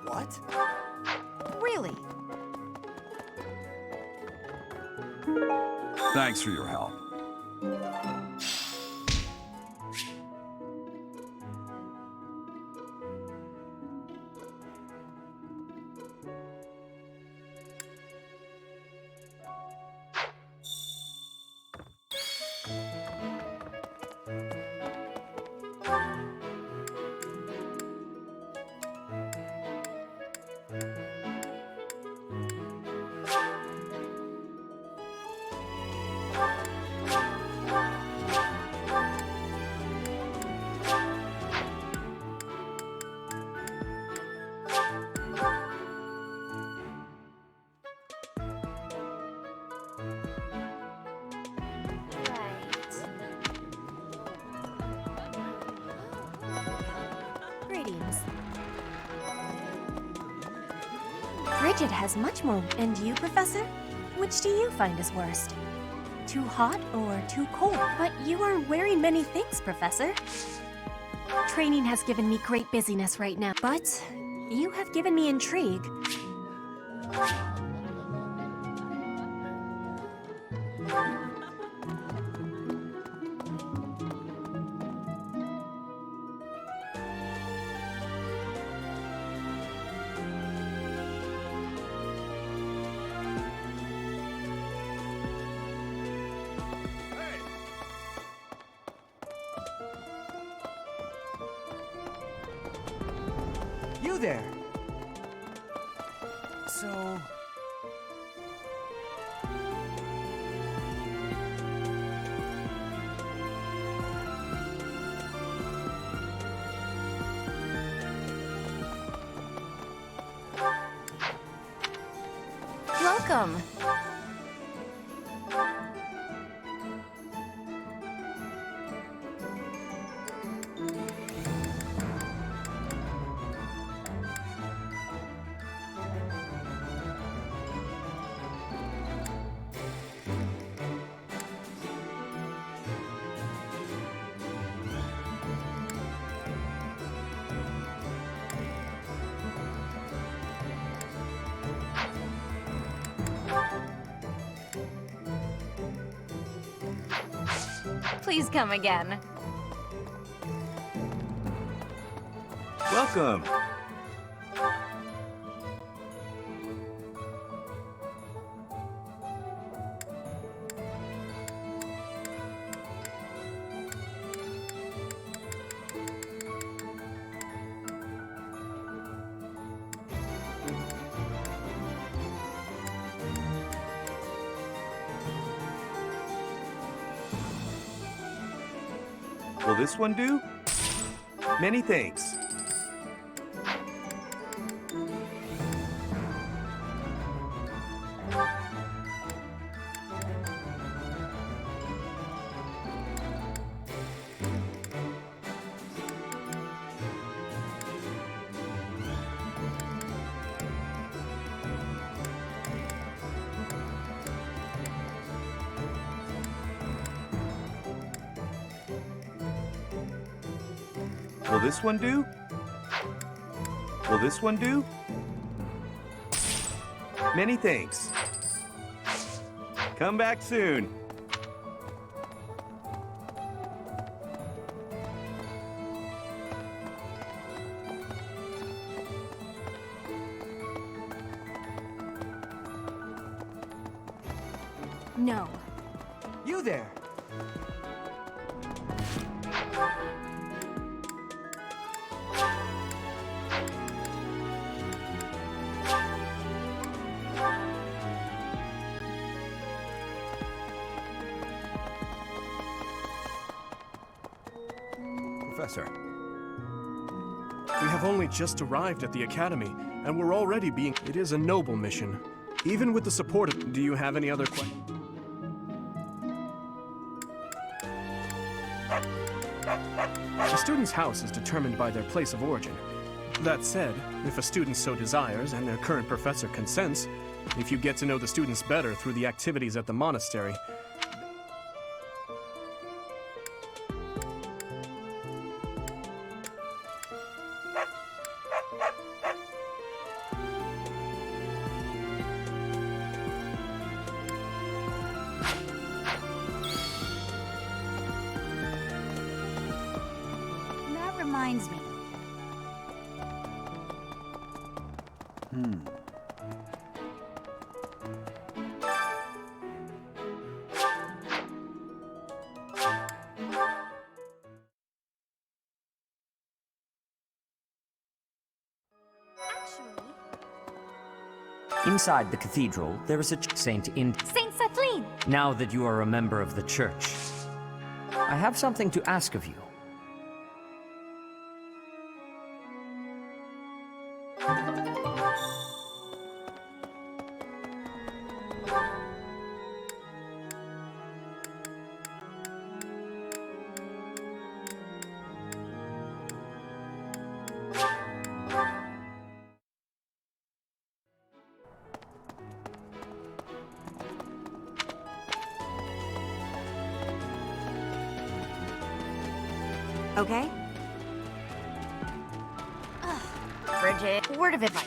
What? Really? Thanks for your help. Frigid has much more. And you, Professor? Which do you find is worst? Too hot or too cold? But you are wearing many things, Professor. Training has given me great busyness right now, but you have given me intrigue. You there! So... Welcome. Please come again. Welcome. Will this one do? Many thanks. Will this one do? Will this one do? Many thanks. Come back soon. No. You there! Professor. We have only just arrived at the Academy, and we're already being... It is a noble mission. Even with the support of... Do you have any other questions? A student's house is determined by their place of origin. That said, if a student so desires and their current professor consents, if you get to know the students better through the activities at the monastery, That reminds me. Inside the cathedral, there is a Saint Kathleen! Now that you are a member of the church, I have something to ask of you. Okay? Bridget, word of advice.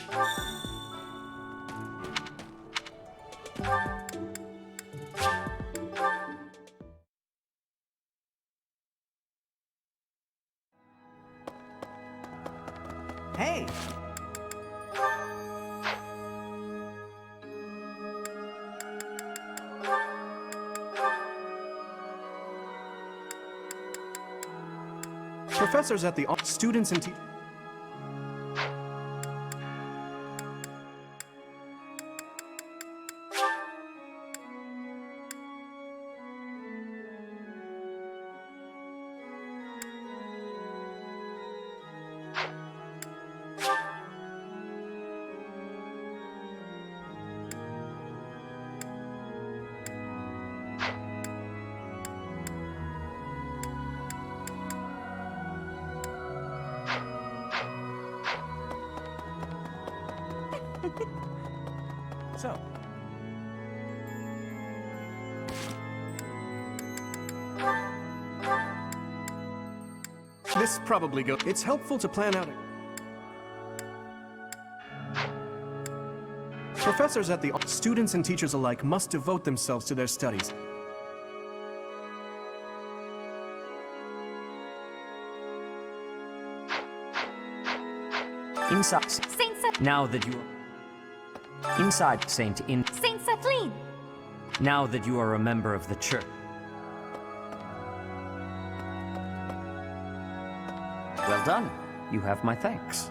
Hey! Professors at the students and teachers. So, This probably goes. It's helpful to plan out. Professors at the students and teachers alike must devote themselves to their studies. Inside. Saint Sa- Now that you are inside Saint Kathleen! Now that you are a member of the church. Well done. You have my thanks.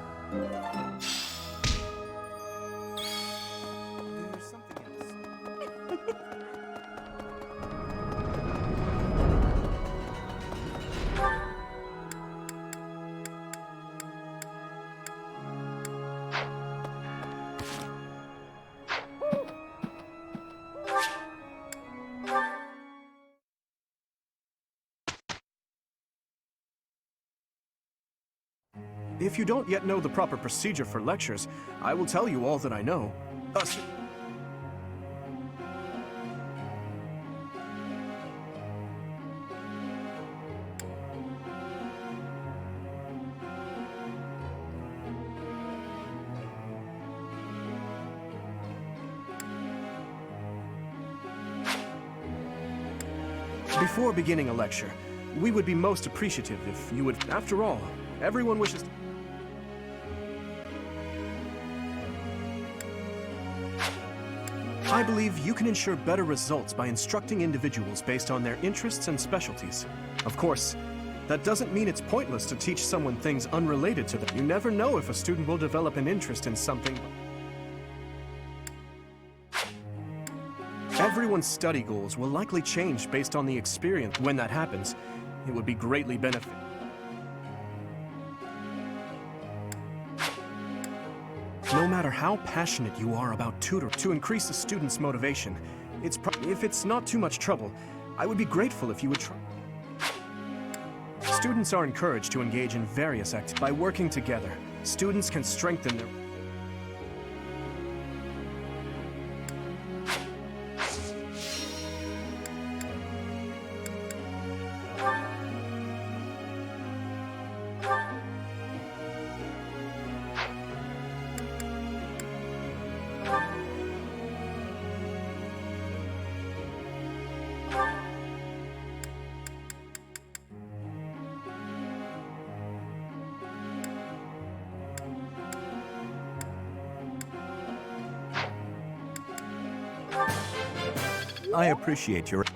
If you don't yet know the proper procedure for lectures, I will tell you all that I know. Before beginning a lecture, we would be most appreciative if you would. After all, everyone wishes. I believe you can ensure better results by instructing individuals based on their interests and specialties. Of course, that doesn't mean it's pointless to teach someone things unrelated to them. You never know if a student will develop an interest in something. Everyone's study goals will likely change based on the experience. When that happens, it would be greatly beneficial. No matter how passionate you are about tutoring, to increase a student's motivation, if it's not too much trouble, I would be grateful if you would try. Students are encouraged to engage in various activities. By working together, students can strengthen their... I appreciate your...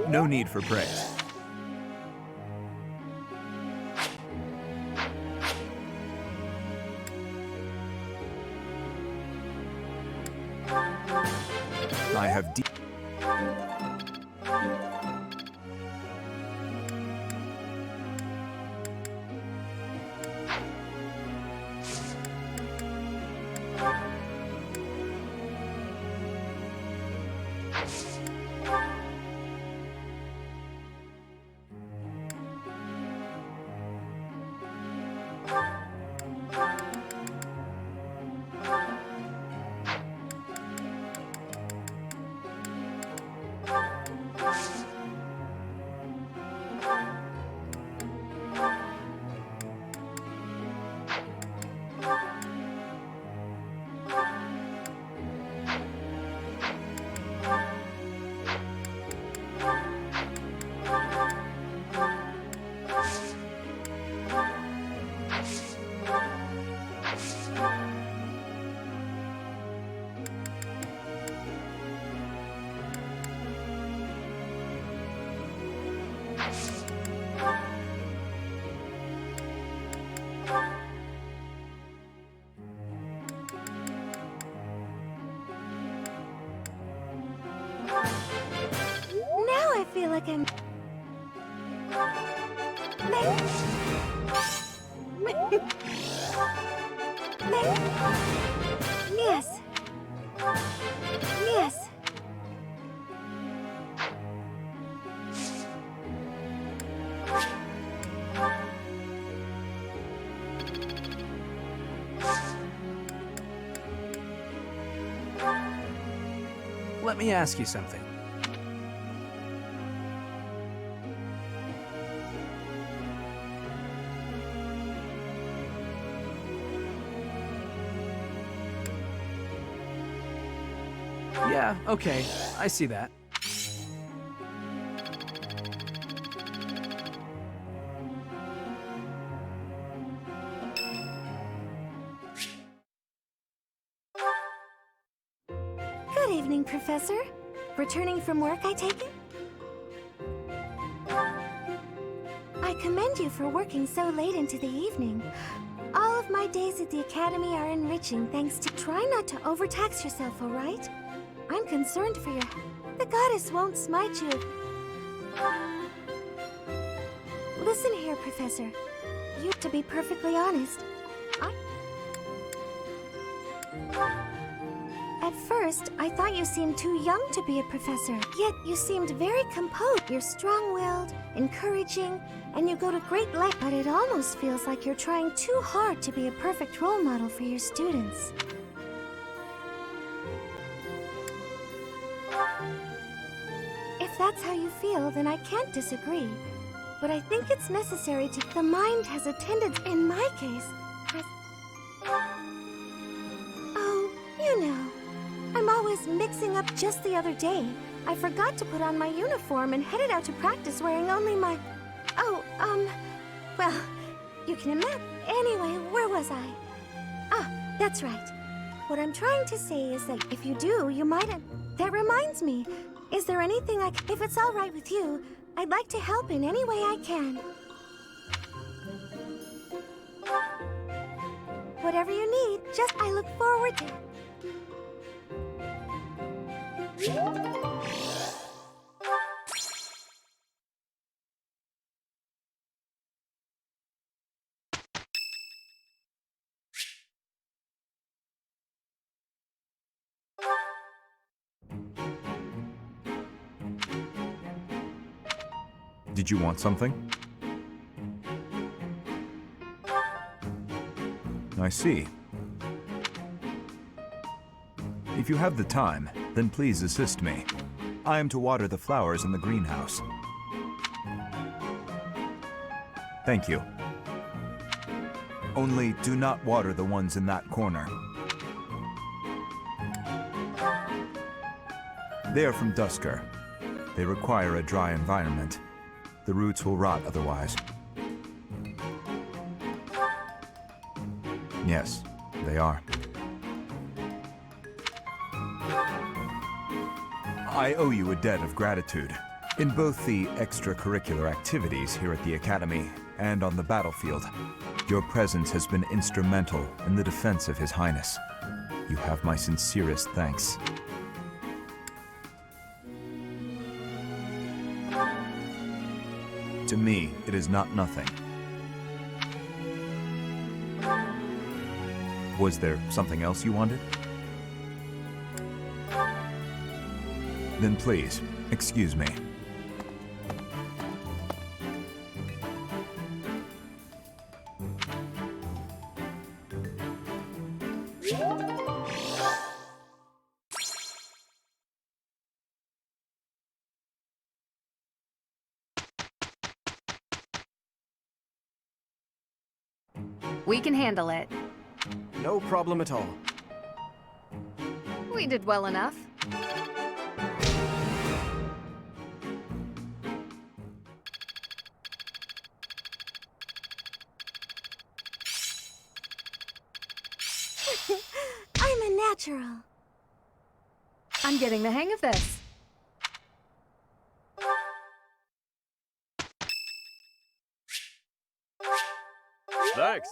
No need for praise. I have deep... like I'm... Yes. Yes. Let me ask you something. Yeah, okay. I see that. Good evening, Professor. Returning from work, I take it? I commend you for working so late into the evening. All of my days at the Academy are enriching thanks to... Try not to overtax yourself, all right? I'm concerned for your... The goddess won't smite you. Listen here, Professor. You... To be perfectly honest, At first, I thought you seemed too young to be a professor. Yet, you seemed very composed. You're strong-willed, encouraging, and you go to great lengths. But it almost feels like you're trying too hard to be a perfect role model for your students. If that's how you feel, then I can't disagree. But I think it's necessary to... The mind has a tendency, in my case, Oh, you know. I'm always mixing up. Just the other day, I forgot to put on my uniform and headed out to practice wearing only my... Well, you can imagine. Anyway, where was I? Ah, that's right. What I'm trying to say is that if you do, you might... That reminds me. Is there anything I can... If it's all right with you, I'd like to help in any way I can. Whatever you need, just... I look forward to... Did you want something? I see. If you have the time, then please assist me. I am to water the flowers in the greenhouse. Thank you. Only do not water the ones in that corner. They are from Dusker. They require a dry environment. The roots will rot otherwise. Yes, they are. I owe you a debt of gratitude. In both the extracurricular activities here at the Academy and on the battlefield, your presence has been instrumental in the defense of His Highness. You have my sincerest thanks. To me, it is not nothing. Was there something else you wanted? Then please, excuse me. We can handle it. No problem at all. We did well enough. I'm a natural. I'm getting the hang of this. Thanks.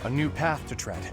A new path to tread.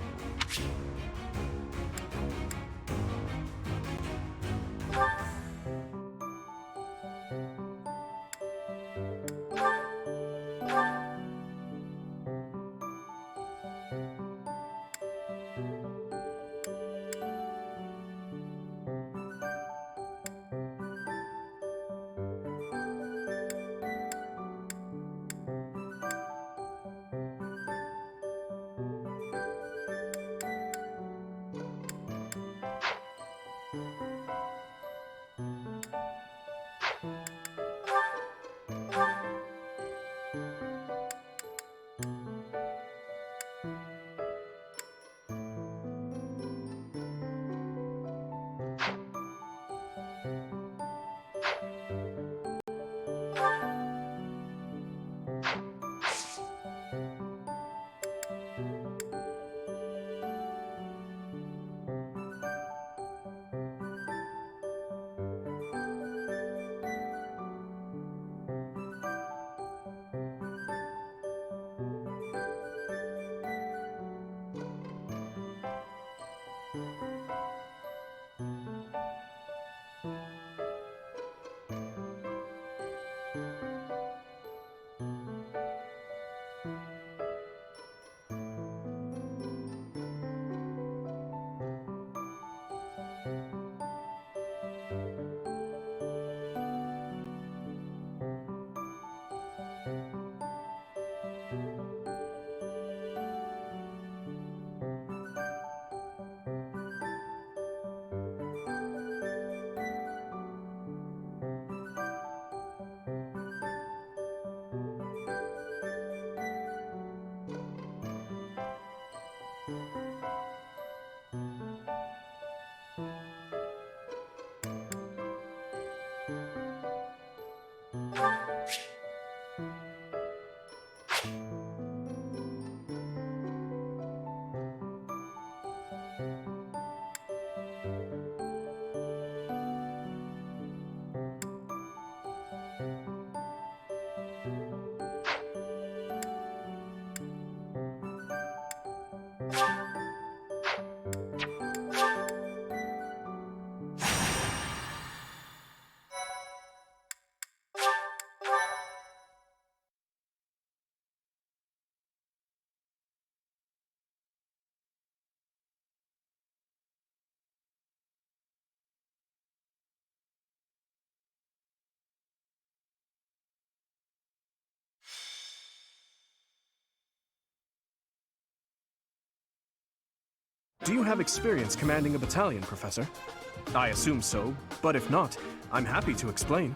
Do you have experience commanding a battalion, Professor? I assume so, but if not, I'm happy to explain.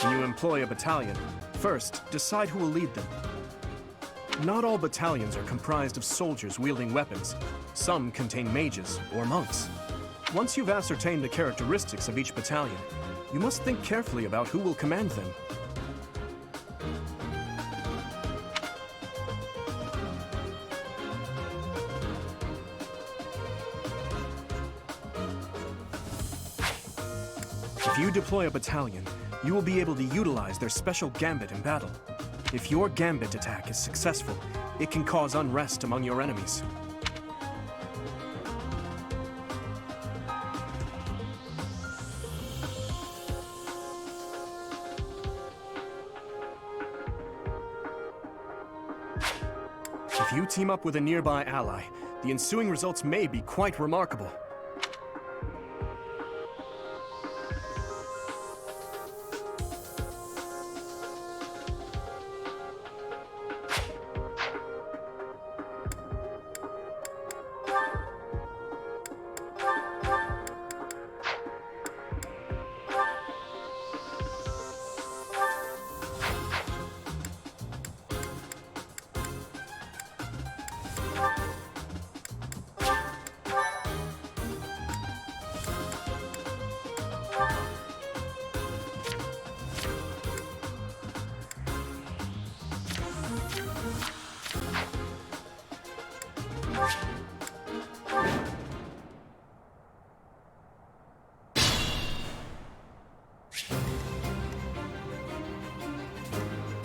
When you employ a battalion, first, decide who will lead them. Not all battalions are comprised of soldiers wielding weapons. Some contain mages or monks. Once you've ascertained the characteristics of each battalion, you must think carefully about who will command them. If you deploy a battalion, you will be able to utilize their special gambit in battle. If your gambit attack is successful, it can cause unrest among your enemies. If you team up with a nearby ally, the ensuing results may be quite remarkable.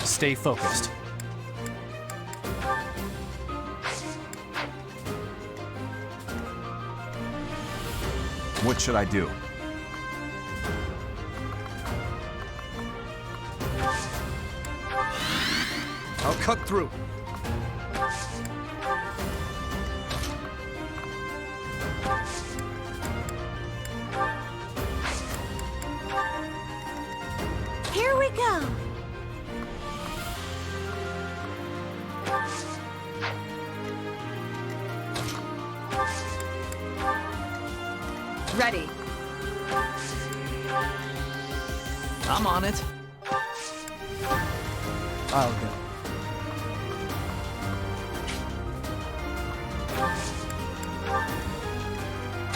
Stay focused. What should I do? I'll cut through. Here we go. Ready. I'm on it. I'll go.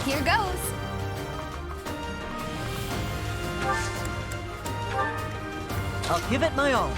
Here goes. I'll give it my all.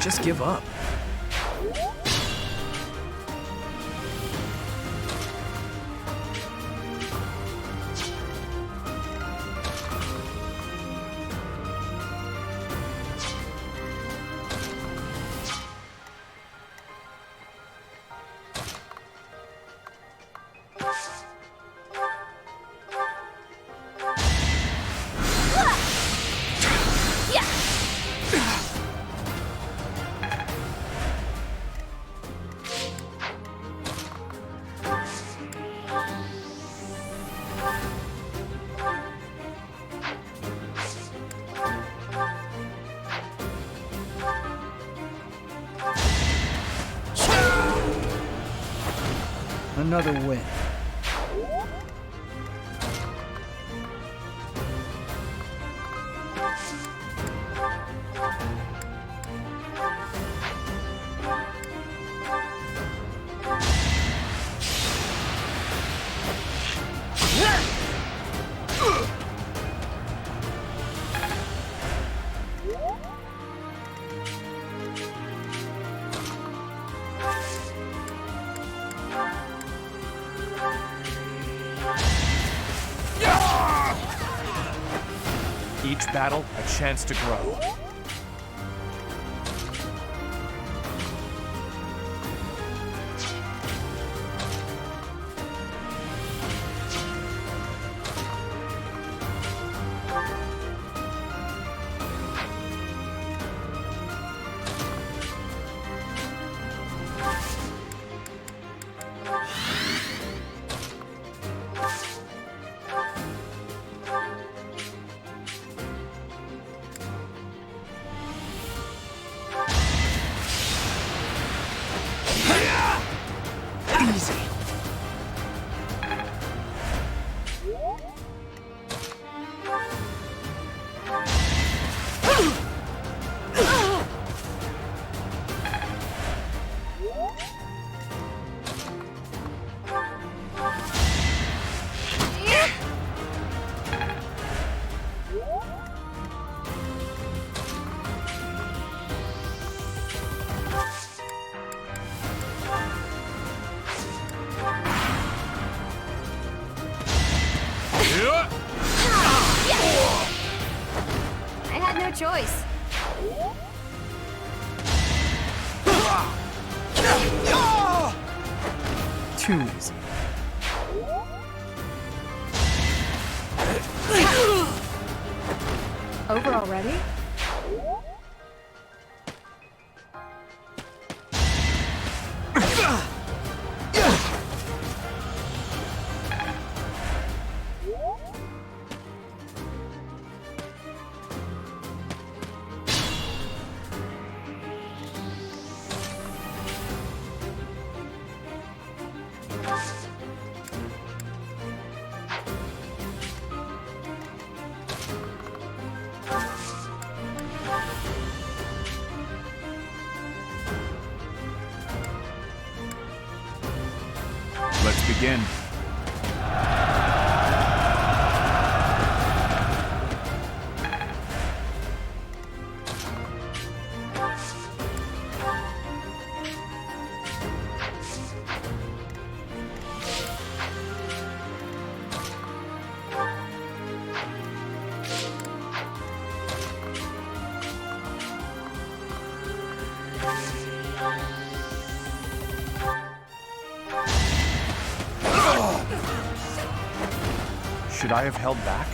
Just give up. Another win. Each battle, a chance to grow. I had no choice. Too easy. Over already? Let's begin. Should I have held back?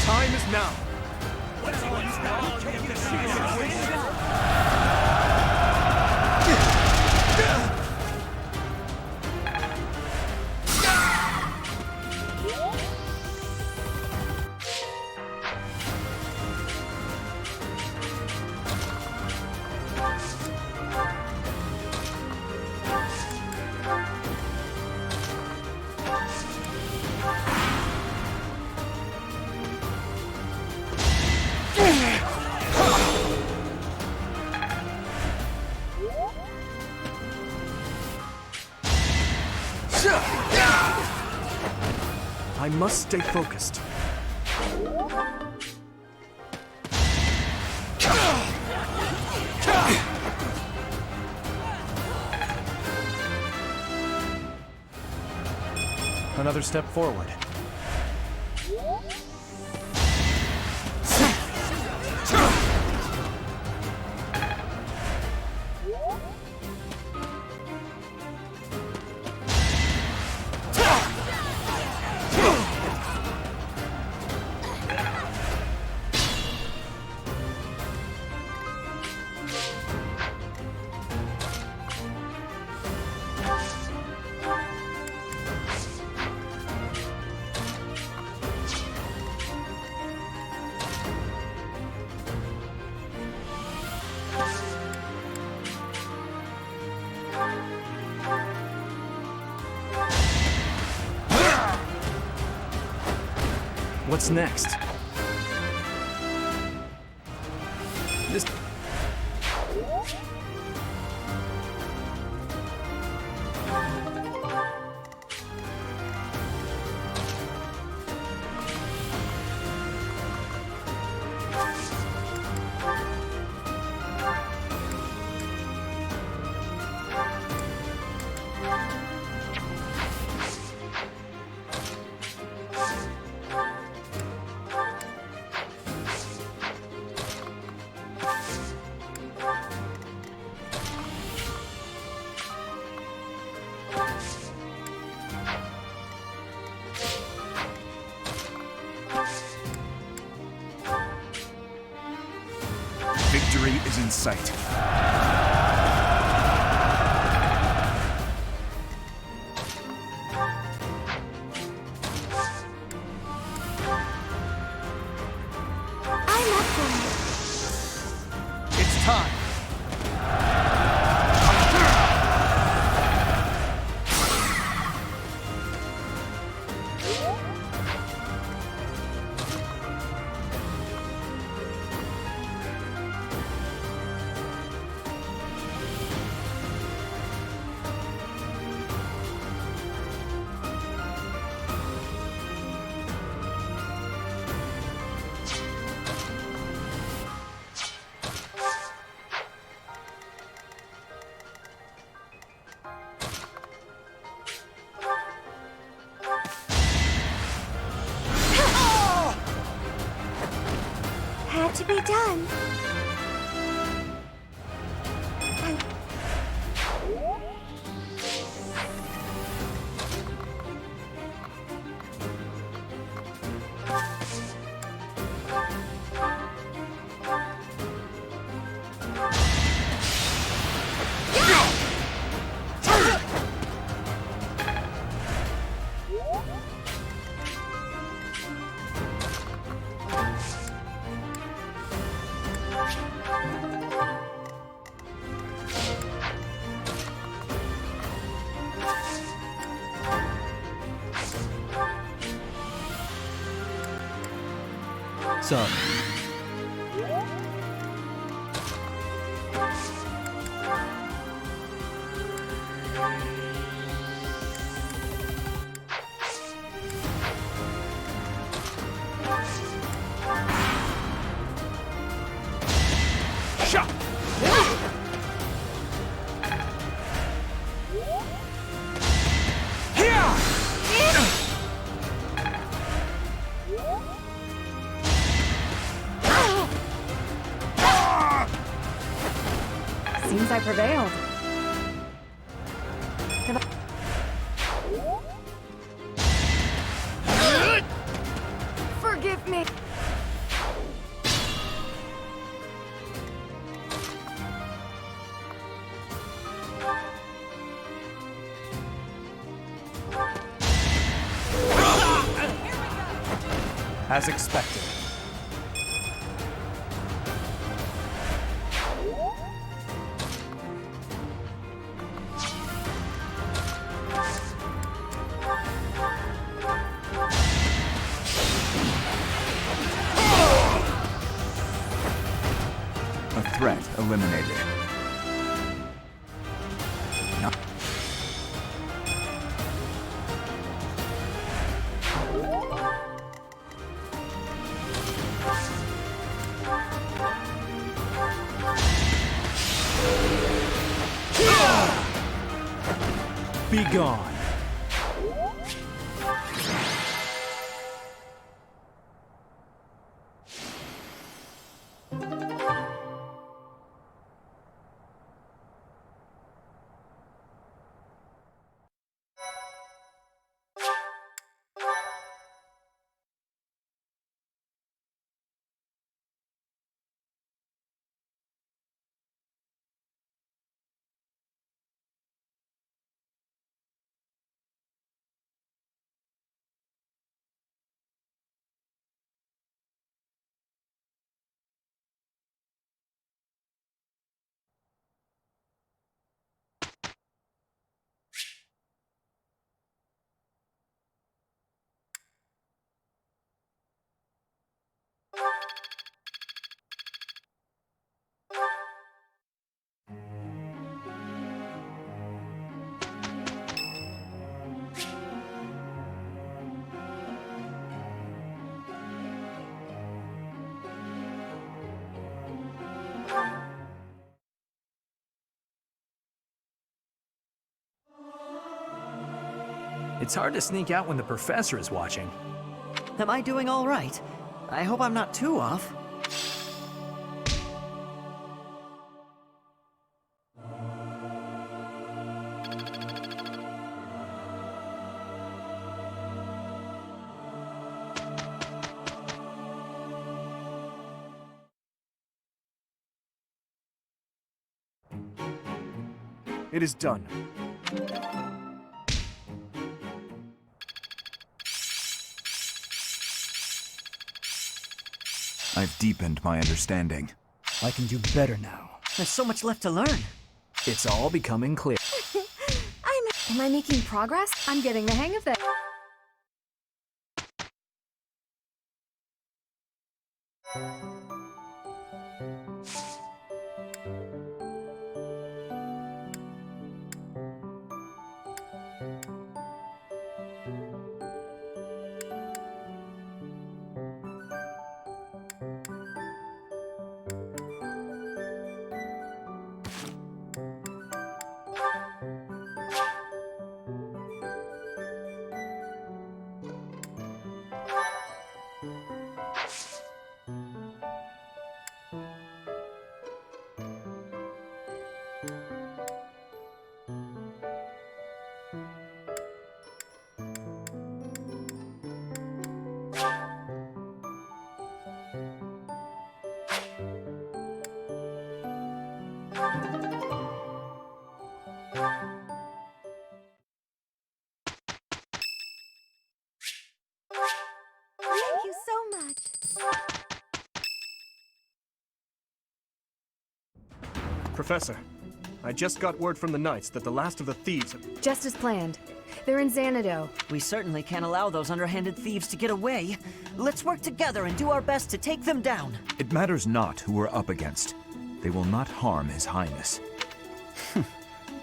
Time is now. I must stay focused. Another step forward. What's next? This... Victory is in sight. I'm up for it. It's time. Had to be done. So, Seems I prevailed. Forgive me. As expected. A threat eliminated. Be gone. It's hard to sneak out when the professor is watching. Am I doing all right? I hope I'm not too off. It is done. I've deepened my understanding. I can do better now. There's so much left to learn. It's all becoming clear. Am I making progress? I'm getting the hang of this. Thank you so much. Professor, I just got word from the Knights that the last of the thieves have... Just as planned. They're in Xanadu. We certainly can't allow those underhanded thieves to get away. Let's work together and do our best to take them down. It matters not who we're up against. They will not harm His Highness.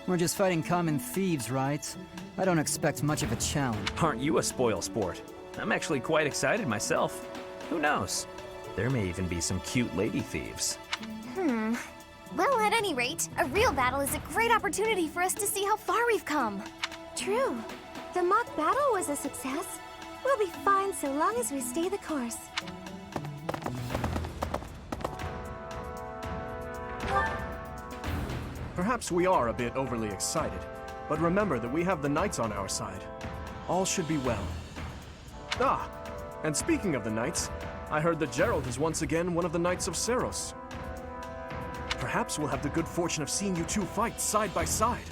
We're just fighting common thieves, right? I don't expect much of a challenge. Aren't you a spoil sport? I'm actually quite excited myself. Who knows? There may even be some cute lady thieves. Well, at any rate, a real battle is a great opportunity for us to see how far we've come. True. The mock battle was a success. We'll be fine so long as we stay the course. Perhaps we are a bit overly excited, but remember that we have the Knights on our side. All should be well. Ah, and speaking of the Knights, I heard that Gerald is once again one of the Knights of Seros. Perhaps we'll have the good fortune of seeing you two fight side by side.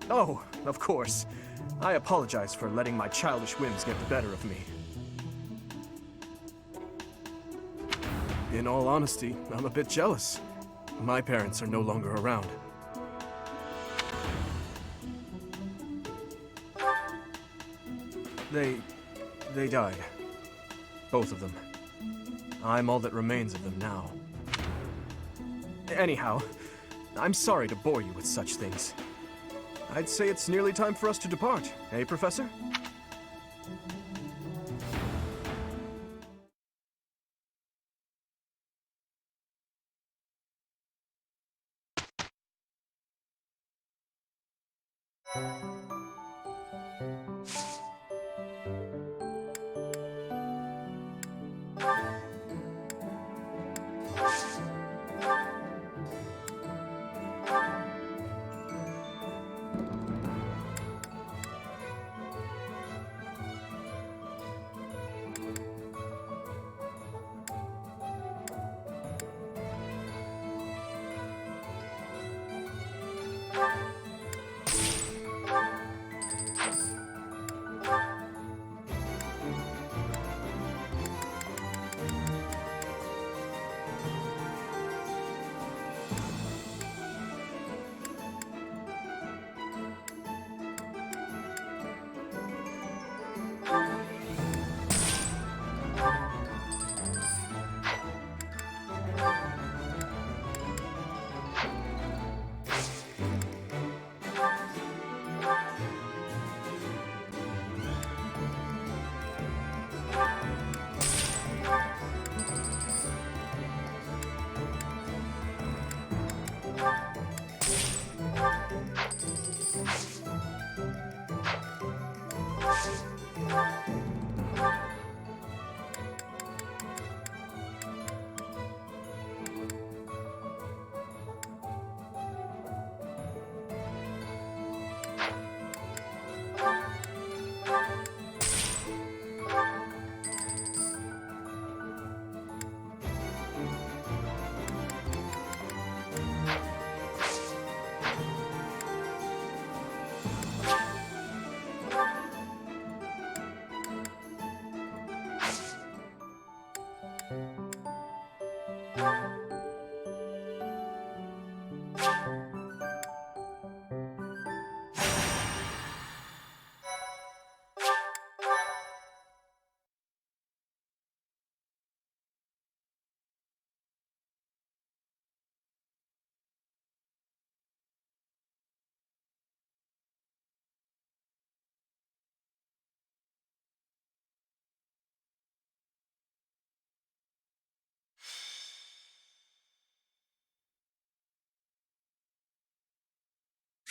Oh, of course. I apologize for letting my childish whims get the better of me. In all honesty, I'm a bit jealous. My parents are no longer around. They died. Both of them. I'm all that remains of them now. Anyhow, I'm sorry to bore you with such things. I'd say it's nearly time for us to depart, eh, Professor?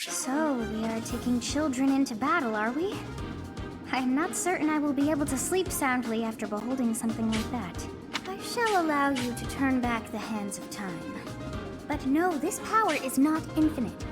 So, we are taking children into battle, are we? I am not certain I will be able to sleep soundly after beholding something like that. I shall allow you to turn back the hands of time. But no, this power is not infinite.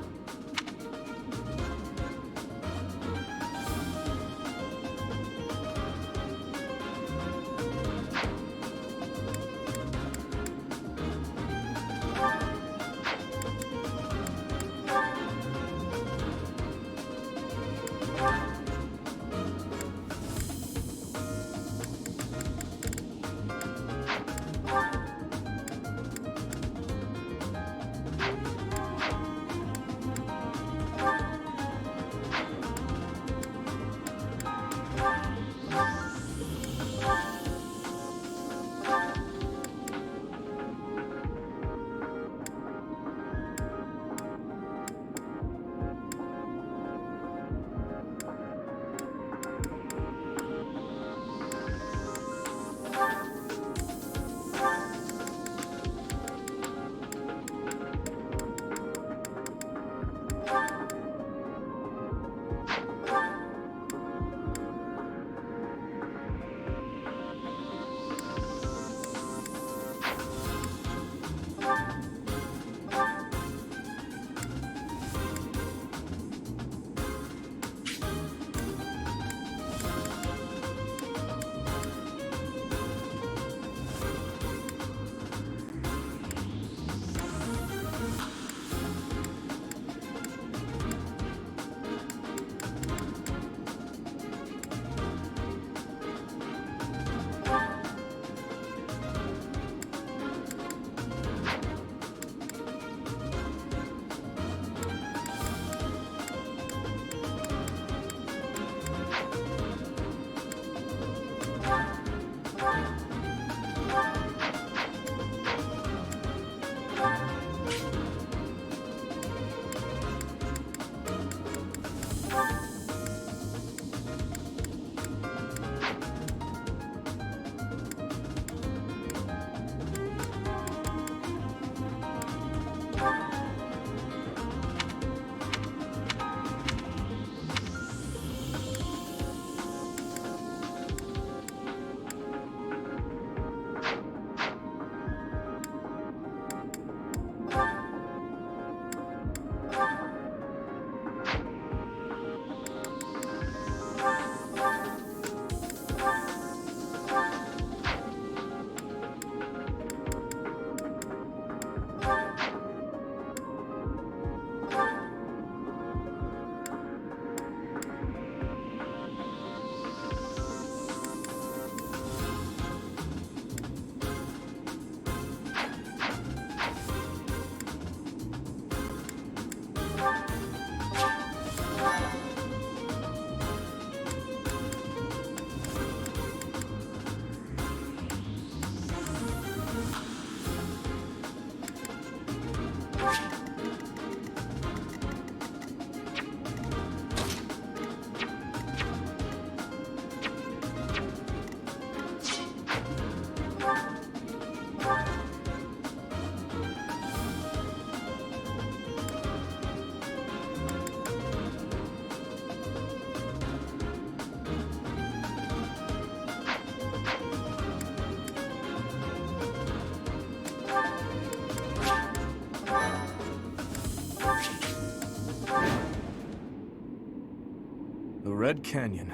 The Red Canyon.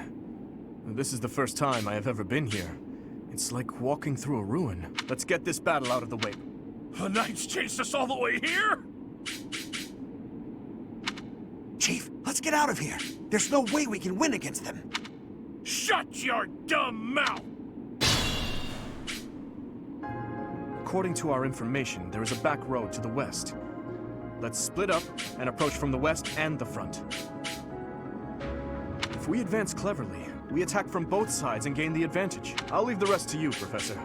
This is the first time I have ever been here. It's like walking through a ruin. Let's get this battle out of the way. The Knights chased us all the way here? Chief, let's get out of here. There's no way we can win against them. Shut your dumb mouth! according to our information, there is a back road to the west. Let's split up and approach from the west and the front. If we advance cleverly, we attack from both sides and gain the advantage. I'll leave the rest to you, Professor.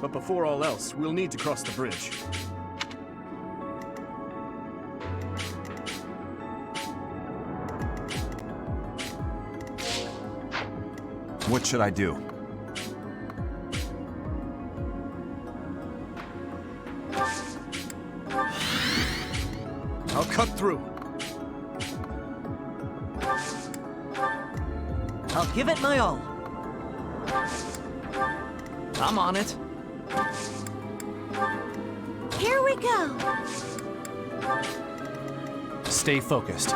But before all else, we'll need to cross the bridge. What should I do? I'll cut through. I'll give it my all. I'm on it. Here we go. Stay focused.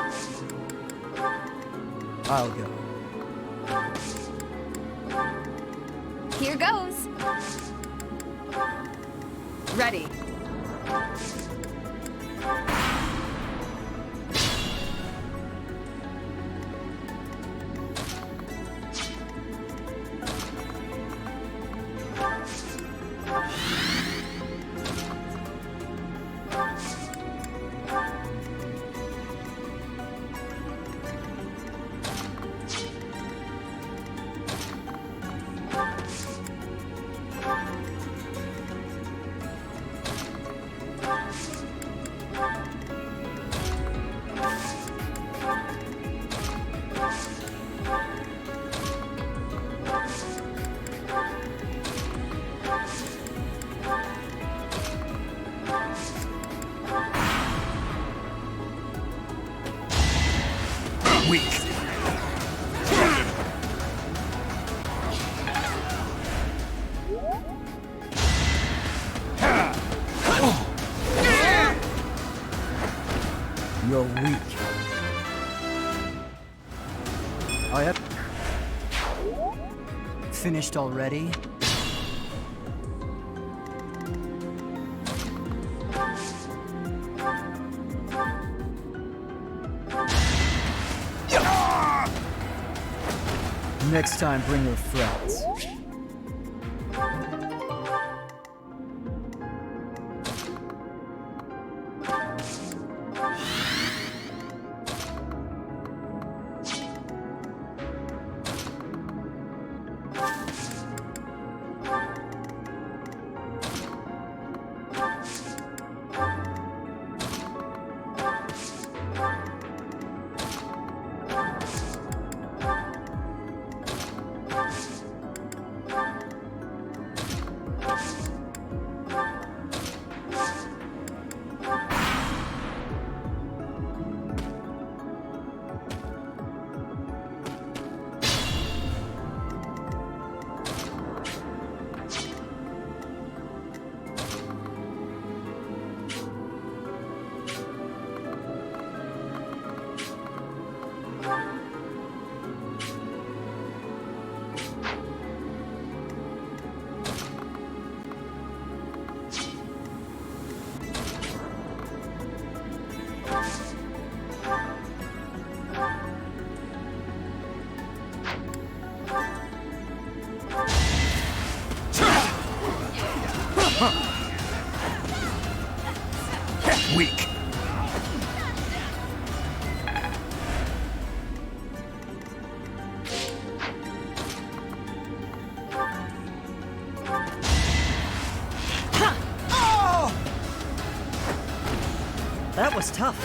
I'll go. Here goes. Ready. Weak. You're weak. I have... Finished already? Next time, bring your friends. Weak. That was tough.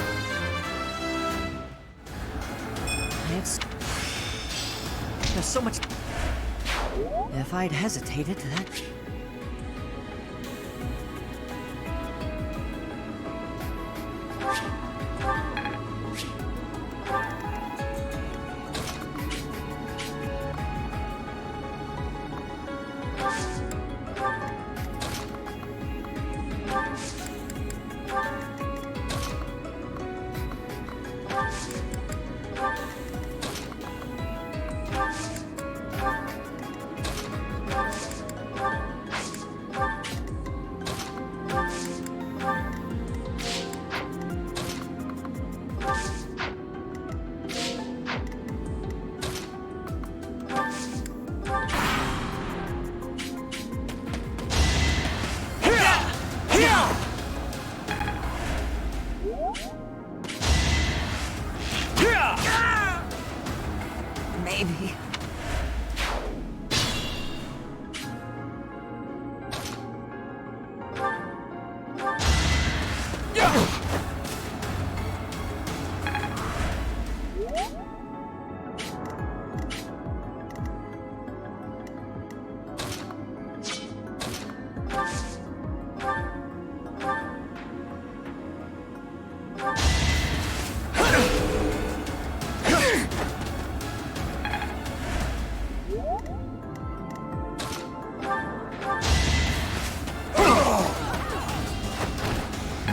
There's so much... If I'd hesitated, that...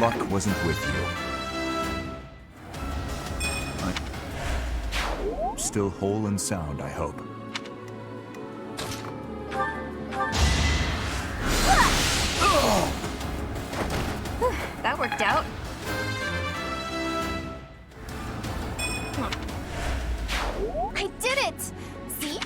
Luck wasn't with you. Still whole and sound, I hope. That worked out. I did it! See?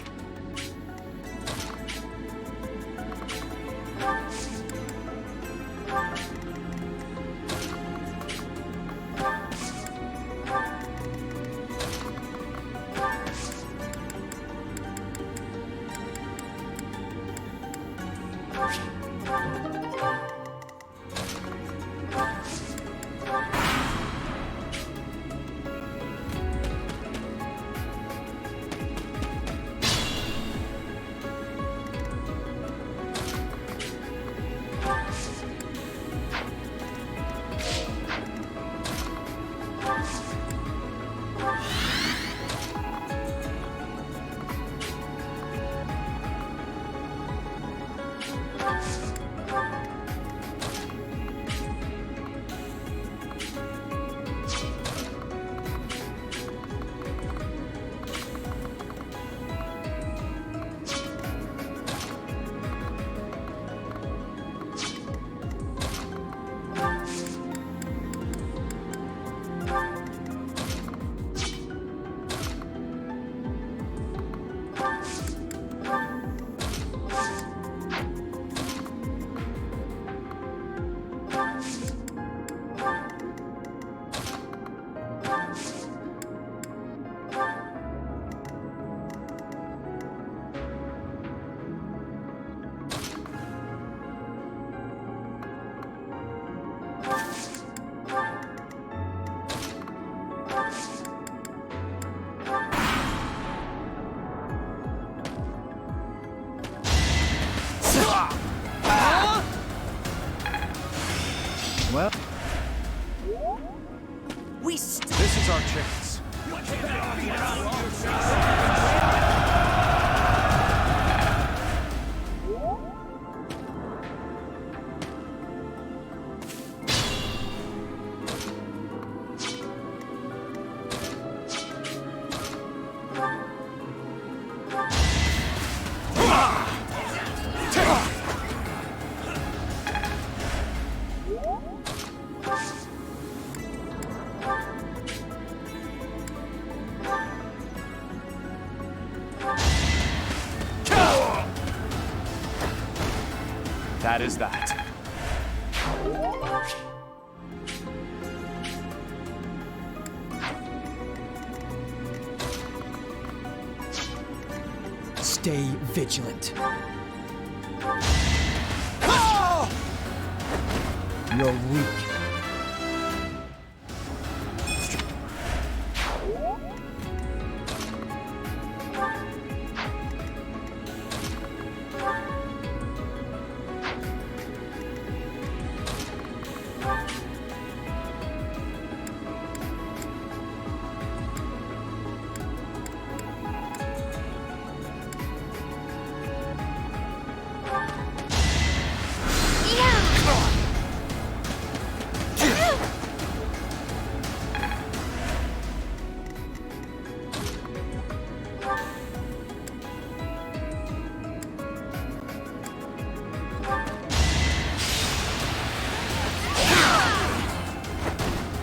Well, this is our chance. That is that. stay vigilant. You're weak.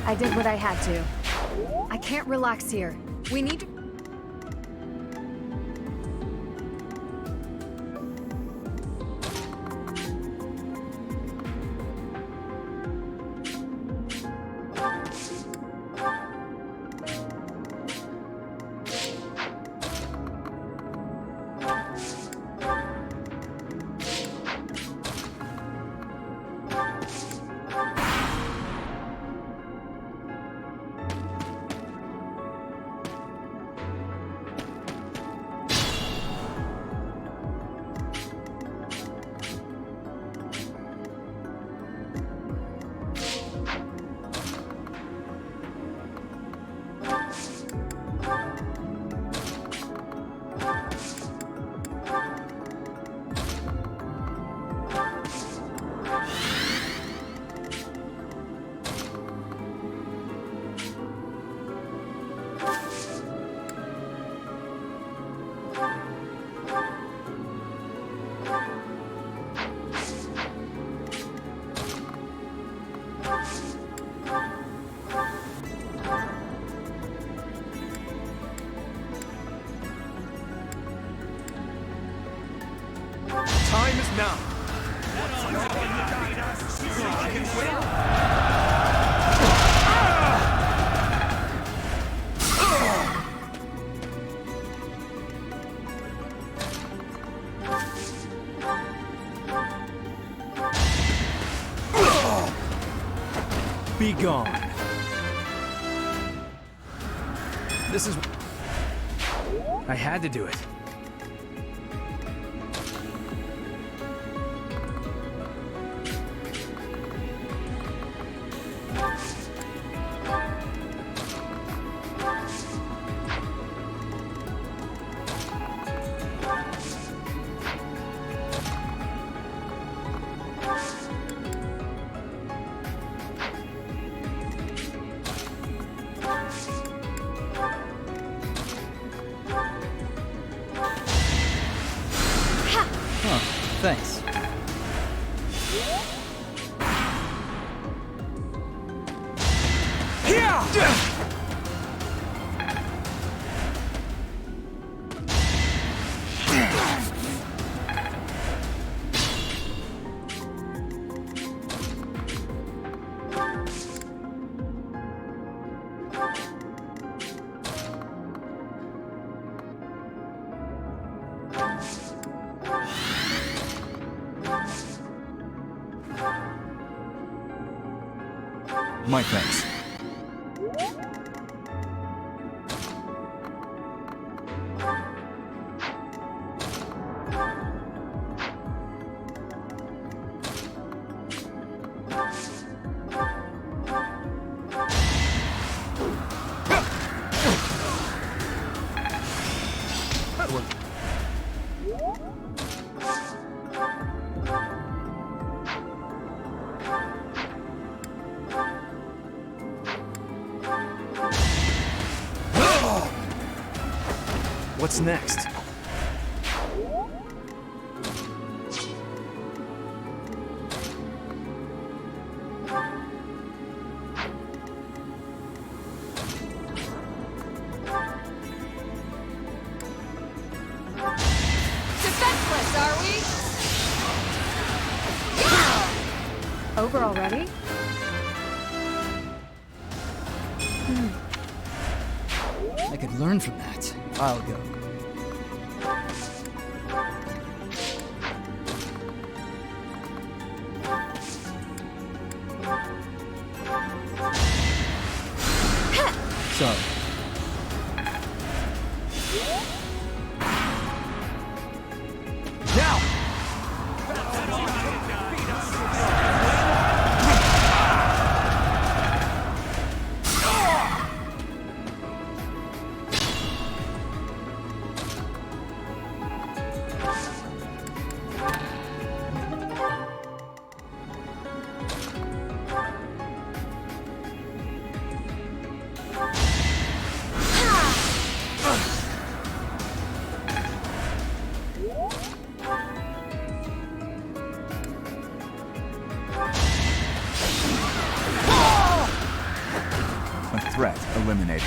I did what I had to. I can't relax here. We need to... now. Be gone. This is... I had to do it. Thanks. My thanks. That one. What's next? Defenseless, are we? Over already? I could learn from that. I'll go. Sorry. Now! A threat eliminated.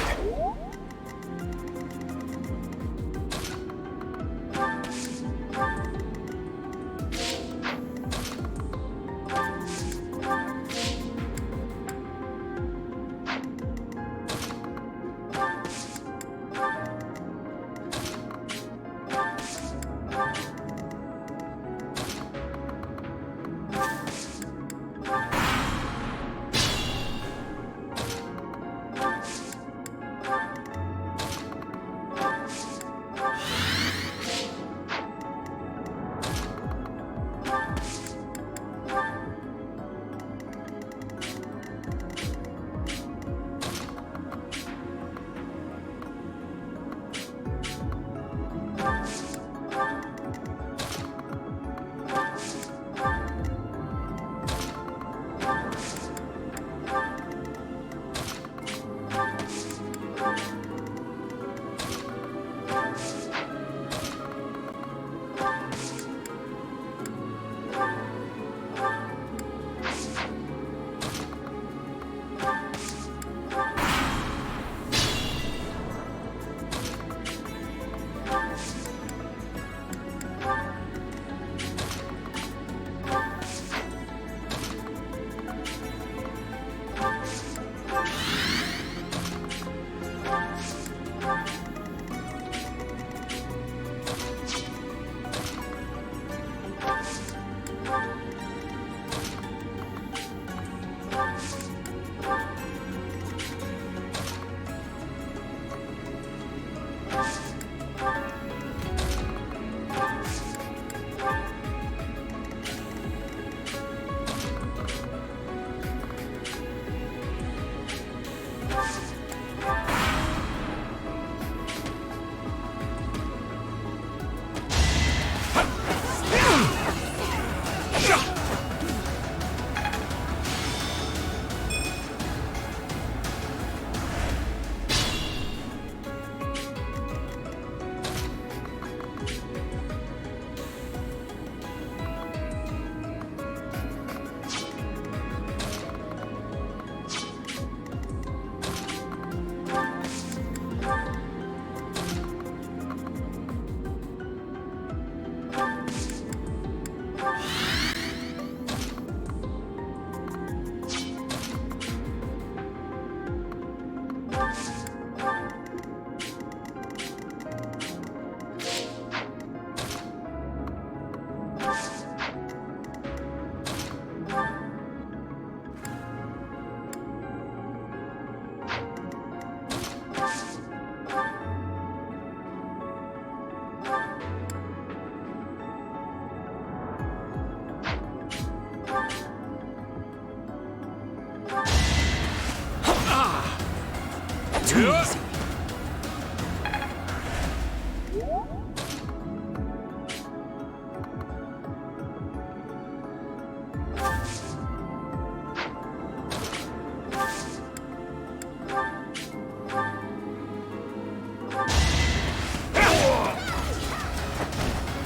Too easy.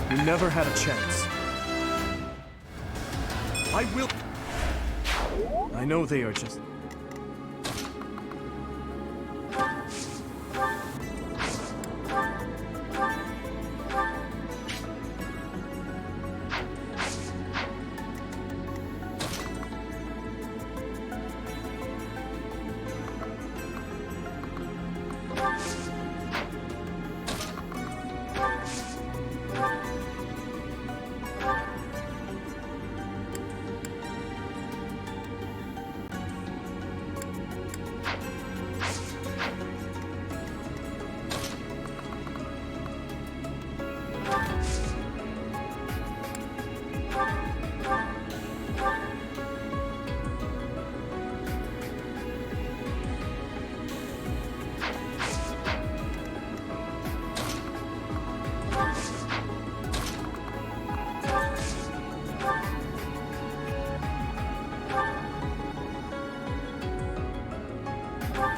You never had a chance. I will... I know they are just...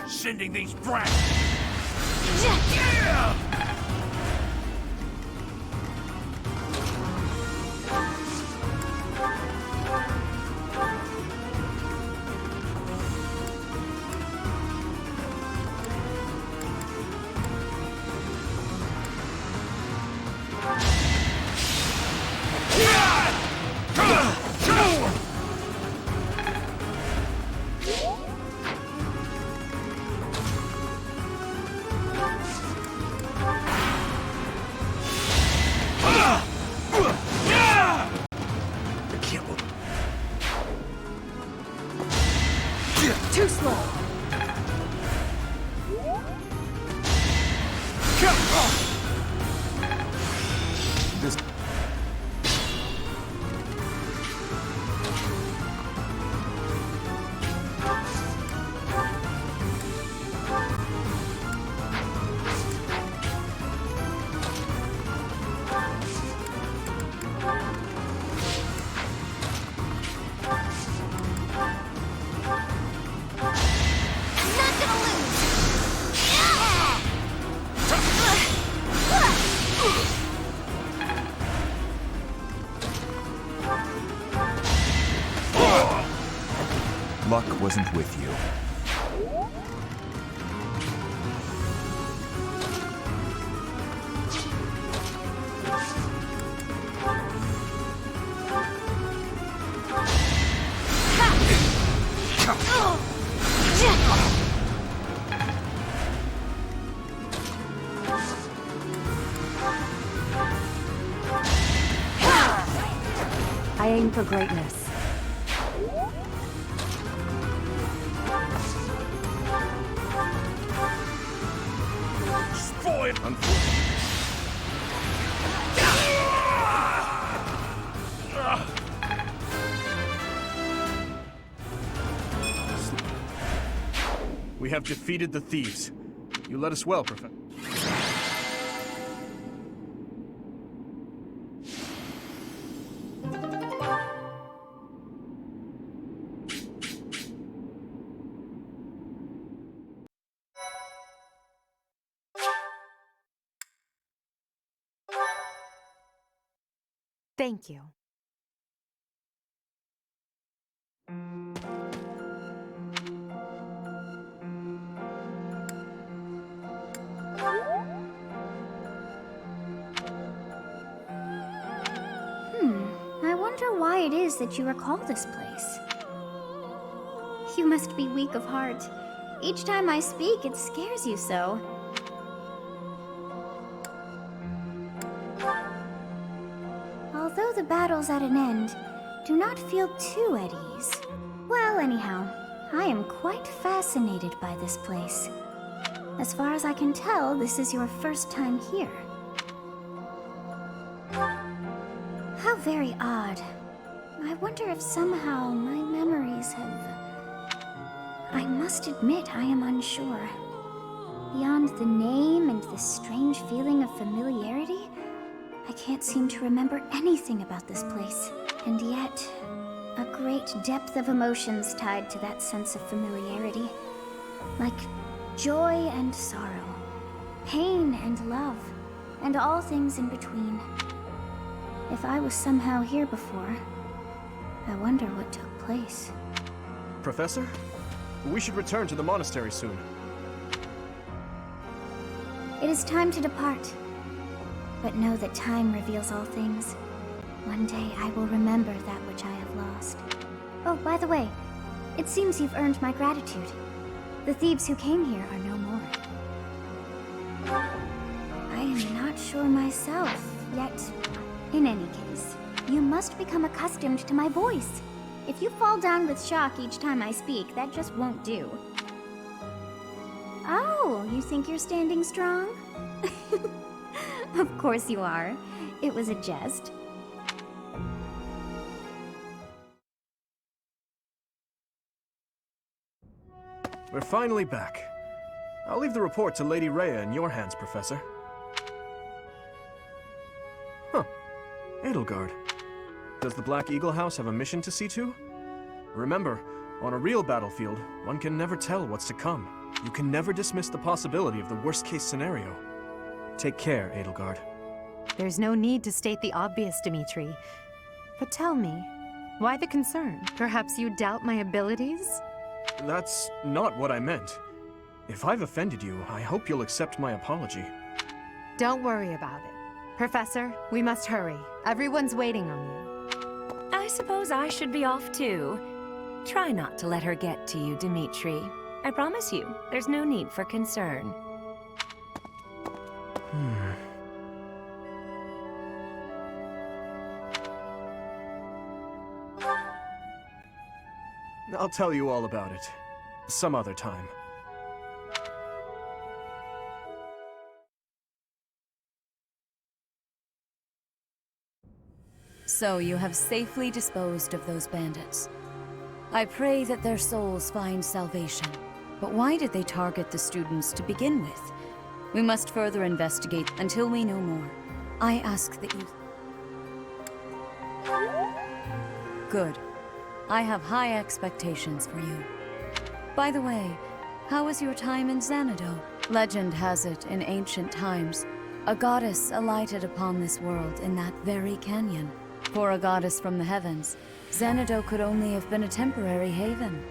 Sending these brats. Yeah! Too slow. This... Luck wasn't with you. I aim for greatness. Spoil. We have defeated the thieves. You led us well, Professor. Thank you. I wonder why it is that you recall this place. You must be weak of heart. Each time I speak, it scares you so. Although the battle's at an end, do not feel too at ease. Well, anyhow, I am quite fascinated by this place. As far as I can tell, this is your first time here. How very odd. I wonder if somehow my memories have... I must admit I am unsure. Beyond the name and the strange feeling of familiarity, I can't seem to remember anything about this place. And yet, a great depth of emotions tied to that sense of familiarity. Like joy and sorrow, pain and love, and all things in between. If I was somehow here before, I wonder what took place. Professor? We should return to the monastery soon. It is time to depart. But know that time reveals all things. One day I will remember that which I have lost. Oh, by the way, it seems you've earned my gratitude. The thieves who came here are no more. I am not sure myself, yet, in any case, you must become accustomed to my voice. If you fall down with shock each time I speak, that just won't do. Oh, you think you're standing strong? Of course you are. It was a jest. We're finally back. I'll leave the report to Lady Rhea in your hands, Professor. Huh. Edelgard. Does the Black Eagle House have a mission to see to? Remember, on a real battlefield, one can never tell what's to come. You can never dismiss the possibility of the worst-case scenario. Take care, Edelgard. There's no need to state the obvious, Dimitri. But tell me, why the concern? Perhaps you doubt my abilities? That's not what I meant. If I've offended you, I hope you'll accept my apology. Don't worry about it. Professor, we must hurry. Everyone's waiting on you. I suppose I should be off too. Try not to let her get to you, Dimitri. I promise you, there's no need for concern. I'll tell you all about it. Some other time. So you have safely disposed of those bandits. I pray that their souls find salvation. But why did they target the students to begin with? We must further investigate until we know more. I ask that you... Good. I have high expectations for you. By the way, how was your time in Xanadu? Legend has it, in ancient times, a goddess alighted upon this world in that very canyon. For a goddess from the heavens, Xanadu could only have been a temporary haven.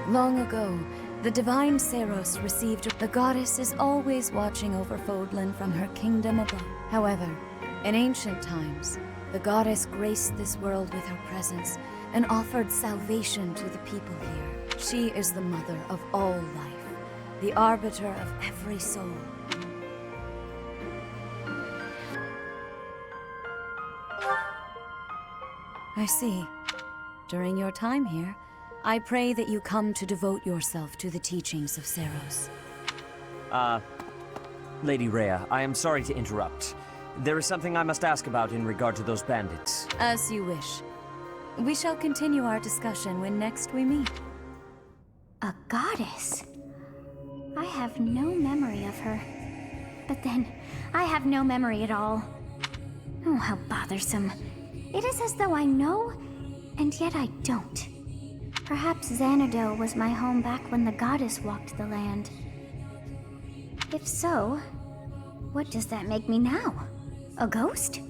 Long ago, the divine Seros received... The goddess is always watching over Fodlan from her kingdom above. However, in ancient times, the goddess graced this world with her presence and offered salvation to the people here. She is the mother of all life, the arbiter of every soul. I see. During your time here, I pray that you come to devote yourself to the teachings of Seros. Lady Rhea, I am sorry to interrupt. There is something I must ask about in regard to those bandits. As you wish. We shall continue our discussion when next we meet. A goddess? I have no memory of her. But then, I have no memory at all. Oh, how bothersome. It is as though I know, and yet I don't. Perhaps Xanadu was my home back when the goddess walked the land. If so, what does that make me now? A ghost?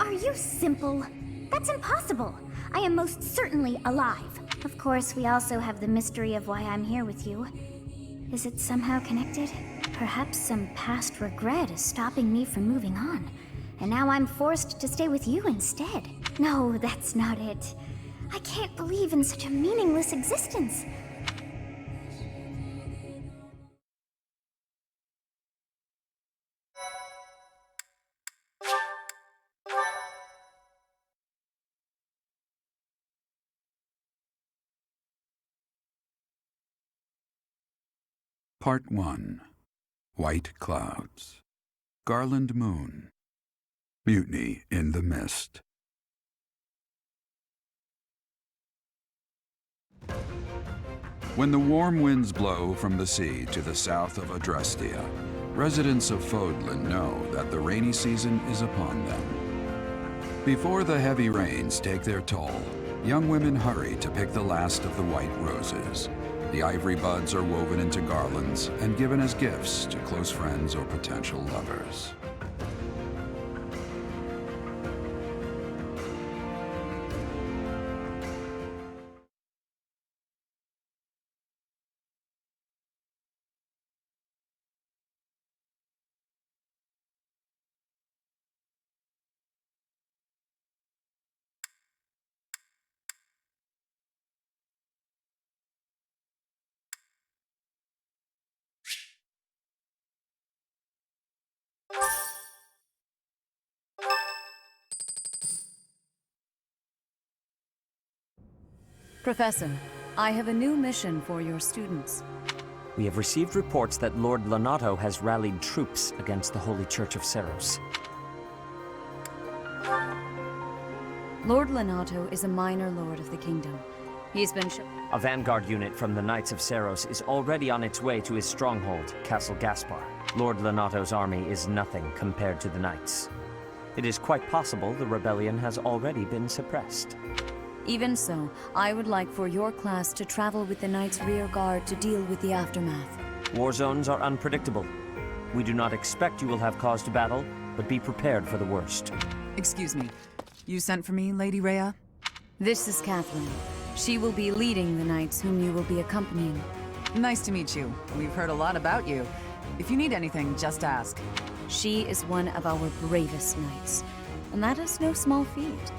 Are you simple? That's impossible! I am most certainly alive. Of course, we also have the mystery of why I'm here with you. Is it somehow connected? Perhaps some past regret is stopping me from moving on, and now I'm forced to stay with you instead. No, that's not it. I can't believe in such a meaningless existence. Part 1. White Clouds. Garland Moon. Mutiny in the Mist. When the warm winds blow from the sea to the south of Adrestia, residents of Fodlan know that the rainy season is upon them. Before the heavy rains take their toll, young women hurry to pick the last of the white roses. The ivory buds are woven into garlands and given as gifts to close friends or potential lovers. Professor, I have a new mission for your students. We have received reports that Lord Lonato has rallied troops against the Holy Church of Seros. Lord Lonato is a minor lord of the kingdom. He's been A vanguard unit from the Knights of Seros is already on its way to his stronghold, Castle Gaspar. Lord Lonato's army is nothing compared to the Knights. It is quite possible the rebellion has already been suppressed. Even so, I would like for your class to travel with the Knights' rear guard to deal with the aftermath. War zones are unpredictable. We do not expect you will have cause to battle, but be prepared for the worst. Excuse me. You sent for me, Lady Rhea? This is Catherine. She will be leading the Knights whom you will be accompanying. Nice to meet you. We've heard a lot about you. If you need anything, just ask. She is one of our bravest Knights, and that is no small feat.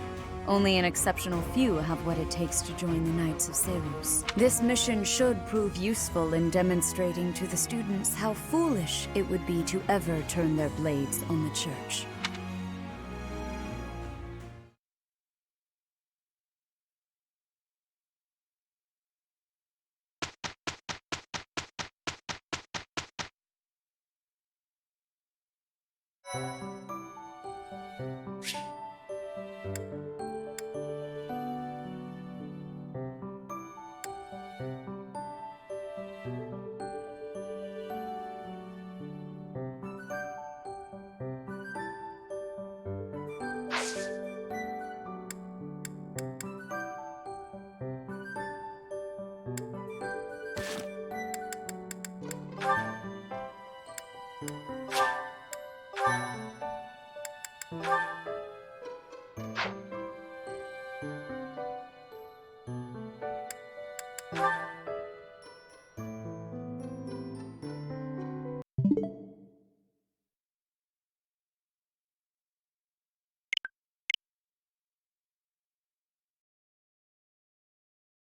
Only an exceptional few have what it takes to join the Knights of Seros. This mission should prove useful in demonstrating to the students how foolish it would be to ever turn their blades on the Church.